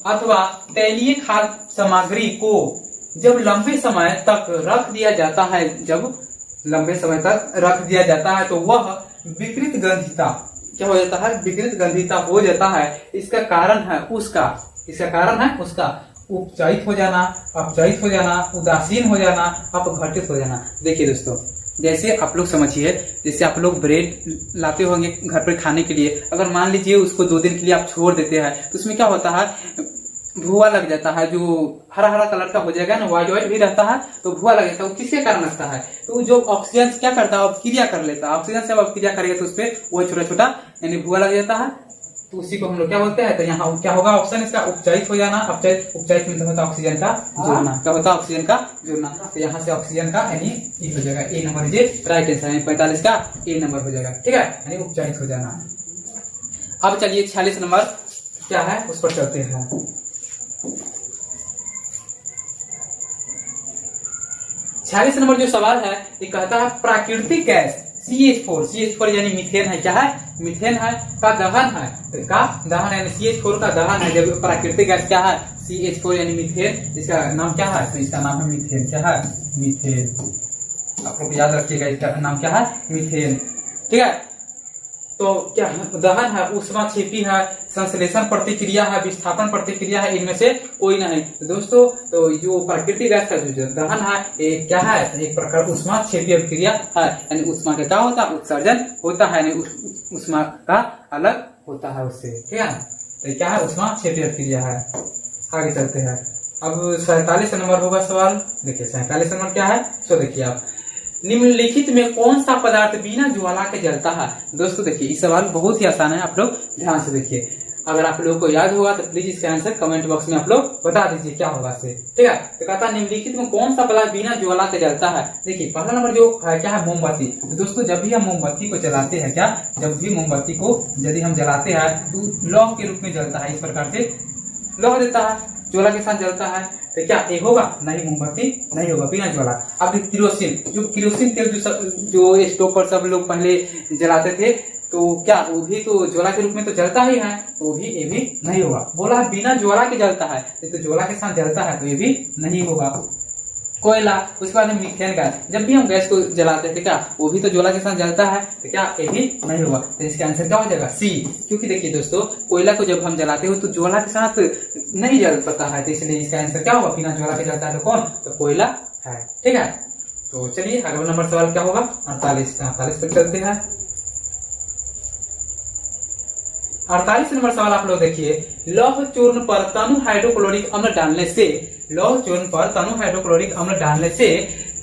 अथवा तैलीय खाद्य सामग्री को जब लंबे समय तक रख दिया जाता है, जब लंबे समय तक रख दिया जाता है तो वह विकृत गंधिता क्या हो जाता है, विकृत गंधिता हो जाता है। इसका कारण है उसका उपचयित हो जाना, अपचयित हो जाना, उदासीन हो जाना, अपघटित हो जाना। देखिए दोस्तों, जैसे आप लोग समझिए, जैसे आप लोग ब्रेड लाते होंगे घर पर खाने के लिए, अगर मान लीजिए उसको 2 दिन के लिए आप छोड़ देते हैं तो उसमें क्या होता है, भुआ लग जाता है, जो हरा हरा कलर का हो जाएगा ना, व्हाइट भी रहता है तो भुआ लग जाता है। वो किसके कारण लगता है, तो जो ऑक्सीजन क्या करता है, अपक्रिया कर लेता है, ऑक्सीजन से अपक्रिया करेगा तो उसपे वो छोटा छोटा यानी भुआ लग जाता है, तो उसी को हम लोग क्या बोलते हैं। तो यहाँ क्या होगा ऑप्शन इसका, उपचयित हो जाना, उपचयित मतलब होता है ऑक्सीजन का जुड़ना, क्या होता है, ऑक्सीजन का जुड़ना। तो यहाँ से ऑक्सीजन का यानी ये हो जाएगा, ए नंबर ये राइट आंसर है, 45 का ए नंबर हो जाएगा। ठीक है, यानी उपचयित हो जाना। अब चलिए 46 नंबर क्या है उस पर चलते हैं। 46 नंबर जो सवाल है ये कहता है प्राकृतिक गैस CH4 यानी मीथेन है, क्या है, मीथेन है, का दहन है, का दहन यानी CH4 का दहन है। जब प्राकृतिक गैस क्या है, CH4 यानी मीथेन, इसका नाम क्या है, तो इसका नाम है मीथेन, क्या है, मीथेन। आप लोग याद रखिएगा इसका नाम क्या है, मीथेन। ठीक है, तो क्या दहन है, ऊष्माक्षेपी है, संश्लेषण प्रतिक्रिया है, विस्थापन प्रतिक्रिया है, इनमें से कोई नहीं। तो दोस्तों, तो जो प्राकृतिक गैस का जो दहन है ये क्या है, एक प्रकार ऊष्माक्षेपी अभिक्रिया है, यानी ऊष्मा का क्या होता है, उत्सर्जन होता है, यानी ऊष्मा का अलग होता है उससे। ठीक है, तो क्या है, ऊष्माक्षेपी अभिक्रिया है। आगे चलते हैं अब 47 नंबर होगा सवाल। देखिए 47 नंबर क्या है, सो देखिए आप, निम्नलिखित में कौन सा पदार्थ बिना ज्वाला के जलता है। दोस्तों देखिए इस सवाल बहुत ही आसान है, आप लोग ध्यान से देखिए। अगर आप लोगों को याद होगा तो प्लीज इसका आंसर कमेंट बॉक्स में आप लोग बता दीजिए क्या होगा से, ठीक है। तो कहता है निम्नलिखित में कौन सा पदार्थ बिना ज्वाला के जलता है। देखिए पहला नंबर जो है क्या है, मोमबत्ती। तो दोस्तों जब भी हम मोमबत्ती को जलाते हैं, क्या जब भी मोमबत्ती को यदि हम जलाते हैं तो लौह के रूप में जलता है, इस प्रकार से लौह देता है, ज्वाला के साथ जलता है। तो क्या ये होगा, नहीं मोमबत्ती नहीं होगा बिना ज्वाला। अब किरोसिन, जो किरोसिन तेल जो स्टोव पर सब लोग पहले जलाते थे, तो क्या वो भी तो ज्वाला के रूप में तो जलता ही है, तो भी ये भी नहीं होगा। बोला बिना ज्वाला के जलता है, तो ज्वाला के साथ जलता है, तो ये भी नहीं होगा। कोयला, उसके बाद में मीथेन गैस, जब भी हम गैस को जलाते थे क्या वो भी तो ज्वाला के साथ जलता है, तो क्या ये भी नहीं होगा। तो इसका आंसर क्या हो जाएगा, सी। क्योंकि देखिए दोस्तों कोयला को जब हम जलाते हो तो ज्वाला के साथ नहीं जल पाता है, तो इसलिए इसका आंसर क्या होगा, बिना ज्वाला के जलता है तो कौन, तो कोयला है, ठीक है। तो चलिए अगला नंबर सवाल क्या होगा, 48 पर चलते हैं। 48 नंबर सवाल आप लोग देखिए, लौह चूर्ण पर तनु हाइड्रोक्लोरिक अम्ल डालने से, लौह चूर्ण पर तनु हाइड्रोक्लोरिक अम्ल डालने से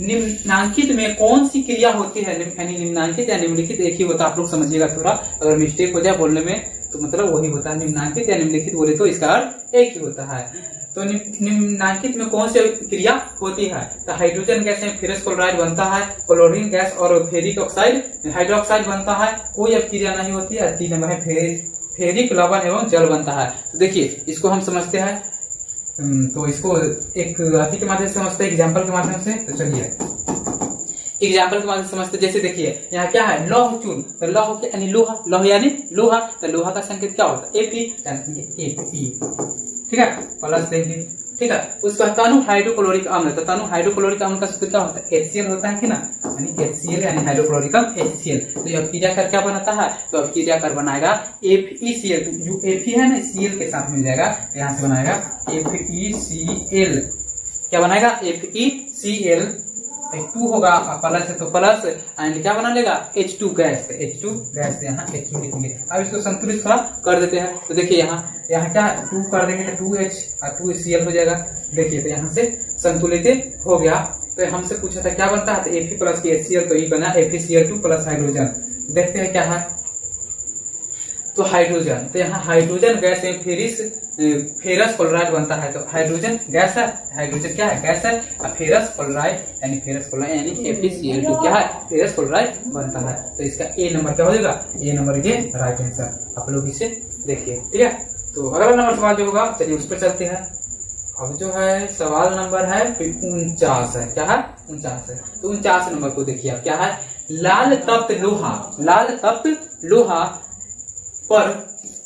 निम्नांकित में कौन सी क्रिया होती है। यानी निम्नांकित या निम्नलिखित एक ही होता है, आप लोग समझिएगा थोड़ा, अगर मिस्टेक हो जाए बोलने में तो मतलब वही होता है। निम्नांकित या निम्नलिखित बोले तो इसका अर्थ एक ही होता है। तो निम्नांकित में कौन सी क्रिया होती है, तो हाइड्रोजन गैस में फेरस क्लोराइड बनता है, क्लोरीन गैस और फेरिक ऑक्साइड हाइड्रोक्साइड बनता है, कोई अब क्रिया नहीं होती है। 3 नंबर है फेरिक लवण एवं जल बनता है। तो देखिए इसको हम समझते हैं, तो इसको एक अति के माध्यम से समझते हैं, एग्जाम्पल के माध्यम से। तो चलिए एग्जाम्पल के माध्यम से समझते, जैसे देखिए यहाँ क्या है, लौह चूर्ण, तो लौह के यानी लोहा, लौह यानी लोहा, तो लोहा का संकेत क्या होता है, Fe, ठीक है, प्लस देंगे, ठीक है। उसका तनु हाइड्रोक्लोरिक अम्ल, तो तनु हाइड्रोक्लोरिक अम्ल का सूत्र क्या होता है, HCl होता है कि ना, यानी HCl यानी हाइड्रोक्लोरिक अम्ल HCl। तो अब क्रियाकर क्या बनाता है, तो अब क्रियाकर बनाएगा FeCl, जो Fe है ना Cl के साथ मिल जाएगा, यहाँ से बनाएगा FeCl, क्या बनाएगा FeCl, 2 होगा प्लस है तो प्लस, एंड क्या बना लेगा H2 गैस, H2 गैस, यहाँ H2 लिखेंगे। अब इसको संतुलित थोड़ा कर देते हैं, तो देखिए यहाँ क्या 2 कर देंगे तो 2H और 2Cl हो जाएगा। देखिए तो यहाँ से संतुलित हो गया। तो हमसे पूछा था क्या बनता है, तो Fe प्लस की HCl, तो ये बना FeCl2 प्लस हाइड्रोजन। देखते हैं क्या है, तो हाइड्रोजन, तो यहाँ हाइड्रोजन गैस में फेरस क्लोराइड बनता है, तो हाइड्रोजन गैस है, हाइड्रोजन क्या है गैस है, और फेरस क्लोराइड यानी FeCl2 क्या है, फेरस क्लोराइड बनता है। तो इसका ए नंबर क्या हो जाएगा, ए नंबर ये राइट आंसर। आप लोग इसे देखिए, ठीक है। तो अगला नंबर सवाल जो होगा, चलिए उस पर चलते हैं। अब जो है सवाल नंबर है 49 है, क्या है 49 है। तो 49 नंबर को देखिए आप, क्या है, लाल तप्त लोहा पर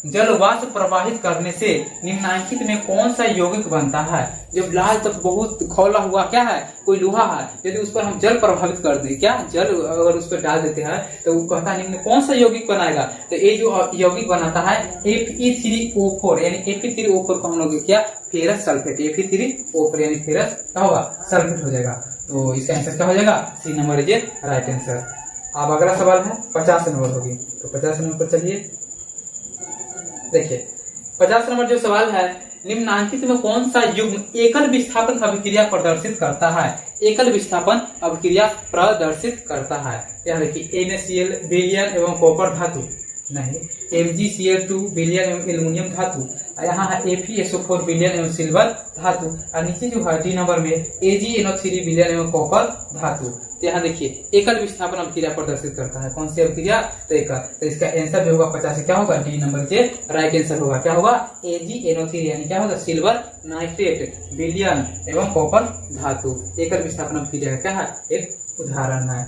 जल वाष्प प्रवाहित करने से निम्नांकित में कौन सा यौगिक बनता है। जब लाल तप्त बहुत खौला हुआ क्या है, कोई लोहा है, यदि उस पर हम जल प्रभावित कर दें, क्या जल अगर उस पर डाल देते हैं, तो वो कहता है निम्न कौन सा यौगिक बनाएगा। तो ये जो यौगिक बनाता है Fe3O4, यानी Fe3O4 को हम लोग क्या, फेरस सल्फेट, Fe3O4 यानी फेरस क्या होगा, सल्फेट हो जाएगा। तो इसका आंसर क्या हो जाएगा, C number is right answer. अब अगला सवाल है 50 नंबर होगी, तो 50 नंबर पर चलिए। देखिए 50 नंबर जो सवाल है, निम्नांकित में कौन सा युग्म एकल विस्थापन अभिक्रिया प्रदर्शित करता है। एकल विस्थापन अभिक्रिया प्रदर्शित करता है। यहाँ देखिए NaCl बेरिलियम एवं कॉपर धातु, नहीं MgCl2 बेरिलियम एवं एल्युमिनियम धातु, यहाँ है FeSO4 बेरिलियम एवं सिल्वर धातु, और नीचे जो है डी नंबर में AgNO3 बेरिलियम एवं कॉपर धातु। तो यहाँ देखिए एकल विस्थापन अभिक्रिया प्रदर्शित करता है, कौन सी अभिक्रिया, तो एकल। तो इसका आंसर जो होगा 50 क्या होगा, डी नंबर जे राइट आंसर होगा। क्या होगा, AgNO3 यानी क्या होगा, सिल्वर नाइट्रेट बेरिलियम एवं कॉपर धातु एकल विस्थापन अभिक्रिया क्या है, एक उदाहरण है,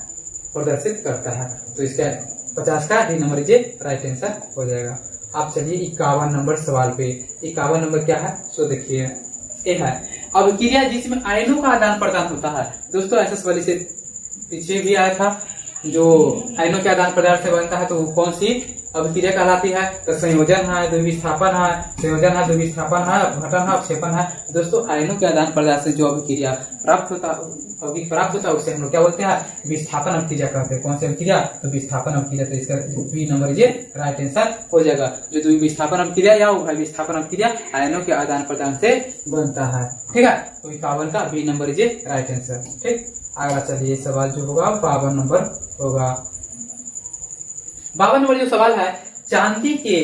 प्रदर्शित करता है। तो इसका 50 का डी नंबर जे राइट आंसर हो जाएगा। आप चलिए 51 नंबर सवाल पे। 51 नंबर क्या है, सो देखिए ये है, अभिक्रिया जिसमें आयनों का आदान प्रदान होता है। दोस्तों ऐसा सवाल से पीछे भी आया था, जो आयनों के आदान प्रदान से बनता है, तो वो कौन सी अभिक्रिया कहलाती है, तो संयोजन है, द्विविस्थापन है, संयोजन है, द्विविस्थापन है, अपघटन है, अपक्षेपण है। दोस्तों आयनों के आदान प्रदान से जो अभिक्रिया प्राप्त होता यौगिक प्राप्त होता है उसे हम लोग क्या बोलते हैं, विस्थापन अभिक्रिया कहते हैं। कौन सी अभिक्रिया, तो विस्थापन अभिक्रिया। तो इसका बी नंबर ये राइट आंसर हो जाएगा। जो विस्थापन अभिक्रिया या विस्थापन अभिक्रिया आयनों के आदान प्रदान से बनता है। ठीक है, तो 52 का बी नंबर ये राइट आंसर। ठीक, अगला चलिए सवाल जो होगा 52 नंबर होगा। 52 नंबर जो सवाल है, चांदी के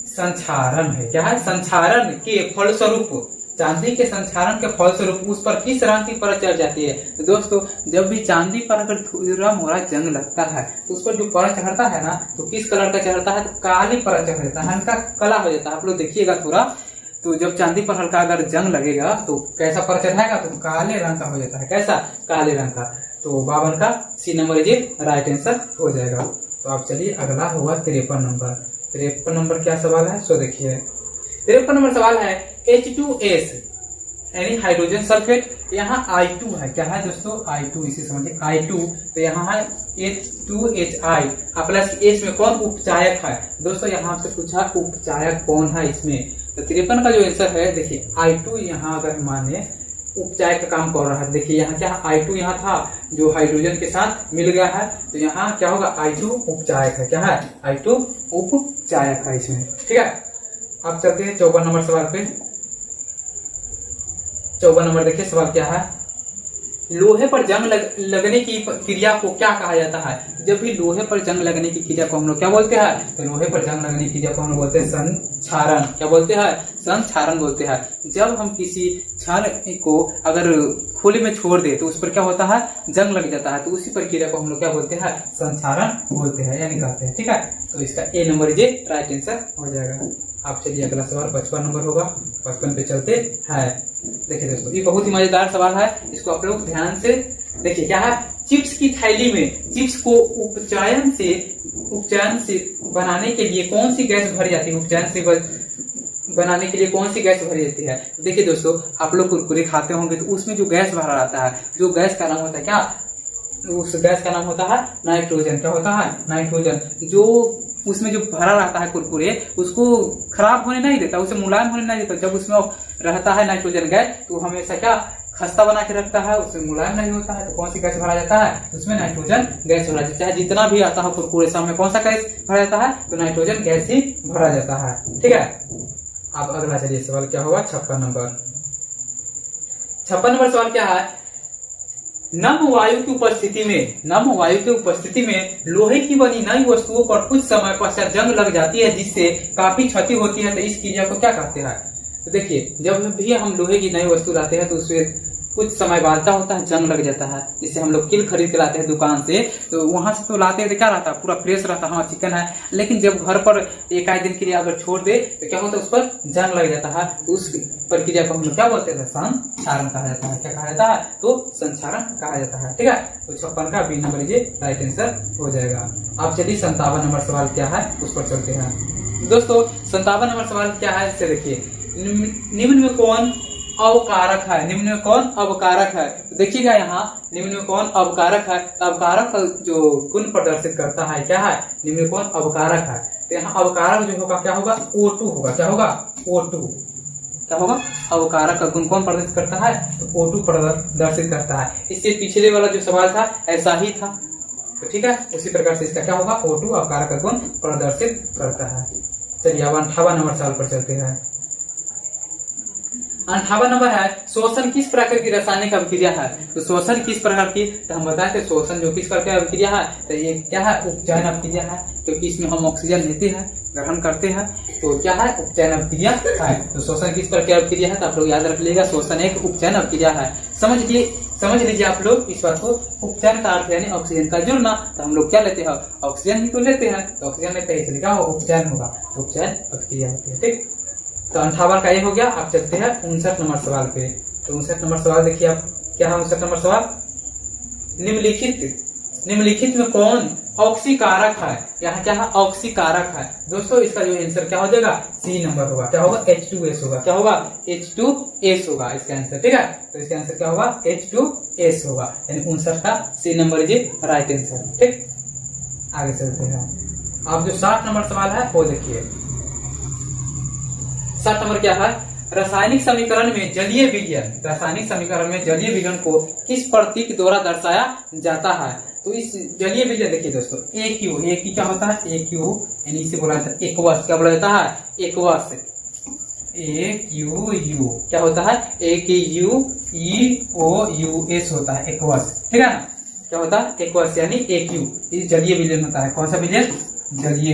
संक्षारण है, क्या है, संक्षारण के फलस्वरूप, चांदी के संक्षारण के फलस्वरूप उस पर किस रंग की परत चढ़ जाती है। तो दोस्तों जब भी चांदी पर अगर थोड़ा मोड़ा जंग लगता है तो उस पर जो परत चढ़ता है ना, तो किस कलर का चढ़ता है, तो काली परत चढ़ जाता है, हल्का काला हो जाता है। आप लोग देखिएगा थोड़ा, तो जब चांदी पर हल्का अगर जंग लगेगा तो कैसा परत चढ़ाएगा, तो काले रंग का हो जाता है। कैसा, काले रंग का। तो 52 का सी नंबर ये राइट आंसर हो जाएगा। तो आप चलिए अगला होगा 53 नंबर। 53 नंबर क्या सवाल है, सो देखिए 53 नंबर सवाल है, H2S यानी हाइड्रोजन सल्फेट। यहाँ I2 है, क्या है दोस्तों, I2, इसे समझिए I2। तो यहाँ है H2HI प्लस H में कौन उपचायक है। दोस्तों यहाँ से पूछा उपचायक कौन है इसमें, तो 53 का जो आंसर है देखिए I2 यहाँ अगर माने उपचायक का काम कर रहा है। देखिए यहाँ क्या I2 यहाँ था जो हाइड्रोजन के साथ मिल गया है, तो यहाँ क्या होगा I2 उपचायक है। क्या है, I2 उपचायक है इसमें। ठीक है, अब चलते हैं 54 नंबर सवाल पे। 54 नंबर देखिए सवाल क्या है, लोहे पर जंग लगने की क्रिया को क्या कहा जाता है। जब भी लोहे पर जंग लगने की क्रिया को हम लोग क्या बोलते हैं, तो लोहे पर जंग लगने की क्रिया को हम लोग बोलते हैं संक्षारण। क्या बोलते हैं, संक्षारण बोलते हैं। जब हम किसी क्षार को अगर खुले में छोड़ दे तो उस पर क्या होता है, जंग लग जाता है, तो उसी प्रक्रिया को हम लोग क्या बोलते हैं, संक्षारण बोलते हैं यानी कहते हैं। ठीक है, तो इसका ए नंबर ये राइट आंसर हो जाएगा। आप चलिए अगला सवाल 55 नंबर होगा। 55 पे चलते हैं। देखिए दोस्तों ये बहुत ही मजेदार सवाल है, इसको आप लोग ध्यान से देखिए। क्या है, चिप्स की थैली में चिप्स को उपचयन से बनाने के लिए कौन सी गैस भरी जाती है, उपचयन से बनाने के लिए कौन सी गैस भरी जाती है। देखिए दोस्तों आप लोग कुरकुरे खाते होंगे तो उसमें जो गैस भरा रहता है, जो गैस का नाम होता है क्या, उस गैस का नाम होता है नाइट्रोजन। क्या होता है, नाइट्रोजन। जो उसमें जो भरा रहता है कुरकुरे, उसको खराब होने नहीं देता, उसे मुलायम होने नहीं देता। जब उसमें रहता है नाइट्रोजन गैस तो हमेशा क्या खस्ता बना के रखता है, उसमें मुलायम नहीं होता है। तो कौन सी गैस भरा जाता है, उसमें नाइट्रोजन गैस भरा जाता है। चाहे जितना भी आता है कुरकुरे सामने कौन सा गैस भरा जाता है, तो नाइट्रोजन गैस ही भरा जाता है। ठीक है, अब अगला चलिए सवाल क्या होगा 56 नंबर। 56 नंबर सवाल क्या है, नम वायु की उपस्थिति में लोहे की बनी नई वस्तुओं पर कुछ समय पश्चात जंग लग जाती है जिससे काफी क्षति होती है। तो इस क्रिया को क्या कहते हैं। तो देखिए जब भी हम लोहे की नई वस्तु लाते हैं तो उसमें कुछ समय बाद क्या होता है, जंग लग जाता है। जिससे हम लोग किल खरीद के लाते हैं दुकान से, तो वहां से तो लाते हैं तो क्या रहता है, पूरा फ्रेश रहता है, हाँ चिकन है। लेकिन जब घर पर एक आध दिन के लिए अगर छोड़ दे तो क्या होता है, उस पर जंग लग जाता है। तो उस प्रक्रिया को हम लोग क्या बोलते हैं, संक्षारण कहा जाता है। क्या कहा जाता है, तो संक्षारण कहा जाता है। ठीक है, तो 56 का बी नंबर लीजिए राइट आंसर हो जाएगा। आप चलिए 57 नंबर सवाल क्या है उस पर चलते हैं। दोस्तों 57 नंबर सवाल क्या है इससे देखिए, निम्न में कौन अवकारक है, निम्न में कौन अवकारक है। तो देखिएगा यहाँ निम्न में कौन अवकारक है, तो अवकारक का जो गुण प्रदर्शित करता है क्या है, निम्न में कौन अवकारक है। तो यहाँ अवकारक जो होगा क्या होगा, O2 होगा। क्या होगा, O2 क्या होगा, अवकारक का गुण कौन प्रदर्शित करता है, तो O2 प्रदर्शित करता है। इससे पिछले वाला जो सवाल था ऐसा ही था, तो ठीक है उसी प्रकार से इसका क्या होगा, O2 अवकारक का गुण प्रदर्शित करता है। चलिए अब 58 नंबर सवाल पर चलते हैं। 58 नंबर है, शोषण किस प्रकार की रासायनिक अभिक्रिया है। तो शोषण किस प्रकार की, तो हम बताए थे शोषण जो किस प्रकार की अभिक्रिया है, तो ये क्या है, उपचयन अभिक्रिया है। क्योंकि इसमें हम ऑक्सीजन लेते हैं, ग्रहण करते हैं, तो क्या है, उपचयन अभिक्रिया है। तो शोषण किस प्रकार की अभिक्रिया है, तो आप लोग याद रख लीजिएगा, शोषण एक उपचयन अभिक्रिया है। समझ लीजिए आप लोग इस बात को। उपचयन का अर्थ यानी ऑक्सीजन का जुड़ना। तो हम लोग क्या लेते हैं, ऑक्सीजन ही तो लेते हैं, तो ऑक्सीजन लेते हैं इसलिए क्या होगा, उपचयन होगा, उपचयन अभिक्रिया होती है। ठीक, तो 58 का ये हो गया। आप चलते हैं 59 नंबर सवाल पे। तो 59 नंबर सवाल देखिए आप क्या है, 59 नंबर सवाल, निम्नलिखित में कौन ऑक्सीकारक है। यहाँ क्या है, ऑक्सीकारक है। दोस्तों इसका जो आंसर क्या हो जाएगा, सी नंबर होगा। क्या होगा, H2S होगा। क्या होगा, H2S होगा इसका आंसर। ठीक है, तो इसका आंसर क्या होगा, H2S होगा, यानी 59 का सी नंबर जी राइट आंसर। ठीक, आगे चलते हैं। अब जो 60 नंबर सवाल है वो देखिए। 60 नंबर क्या है, रासायनिक समीकरण में जलीय विलयन को किस प्रतीक द्वारा दर्शाया जाता है? तो इस जलीय विलयन देखिए दोस्तों, एक क्यू क्या होता है? एक क्यू यानी इसे बोला जाता है एक्वस। क्या बोला जाता है? एक्वस। AQU क्या होता है? AQEOUS होता है, एक्वस। ठीक है ना? क्या होता है? एक्वस यानी AQ। ये जलीय विलयन होता है। कौन सा विलयन? जलीय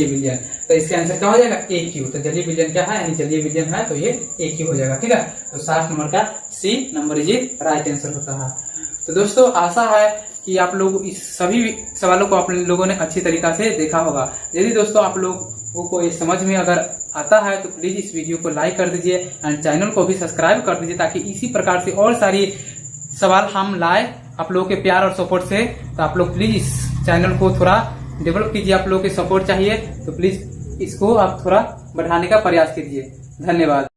विलयन। तो इसका आंसर क्या हो जाएगा? AQ। तो जलीय विलयन क्या है? यानी जलीय विलयन है तो ये AQ हो जाएगा। ठीक है, तो 7 नंबर का C number is right answer होता है। तो दोस्तों आशा है कि आप लोग इस सभी सवालों को आप लोगों ने अच्छी तरीका से देखा होगा। यदि दोस्तों आप लोगों को ये समझ में अगर आता है तो प्लीज इस वीडियो को लाइक कर दीजिए एंड चैनल को भी सब्सक्राइब कर दीजिए, ताकि इसी प्रकार से और सारी सवाल हम लाए आप लोगों के प्यार और सपोर्ट से। तो आप लोग प्लीज इस चैनल को थोड़ा डेवलप कीजिए, आप लोगों के सपोर्ट चाहिए, तो प्लीज इसको आप थोड़ा बढ़ाने का प्रयास कीजिए। धन्यवाद।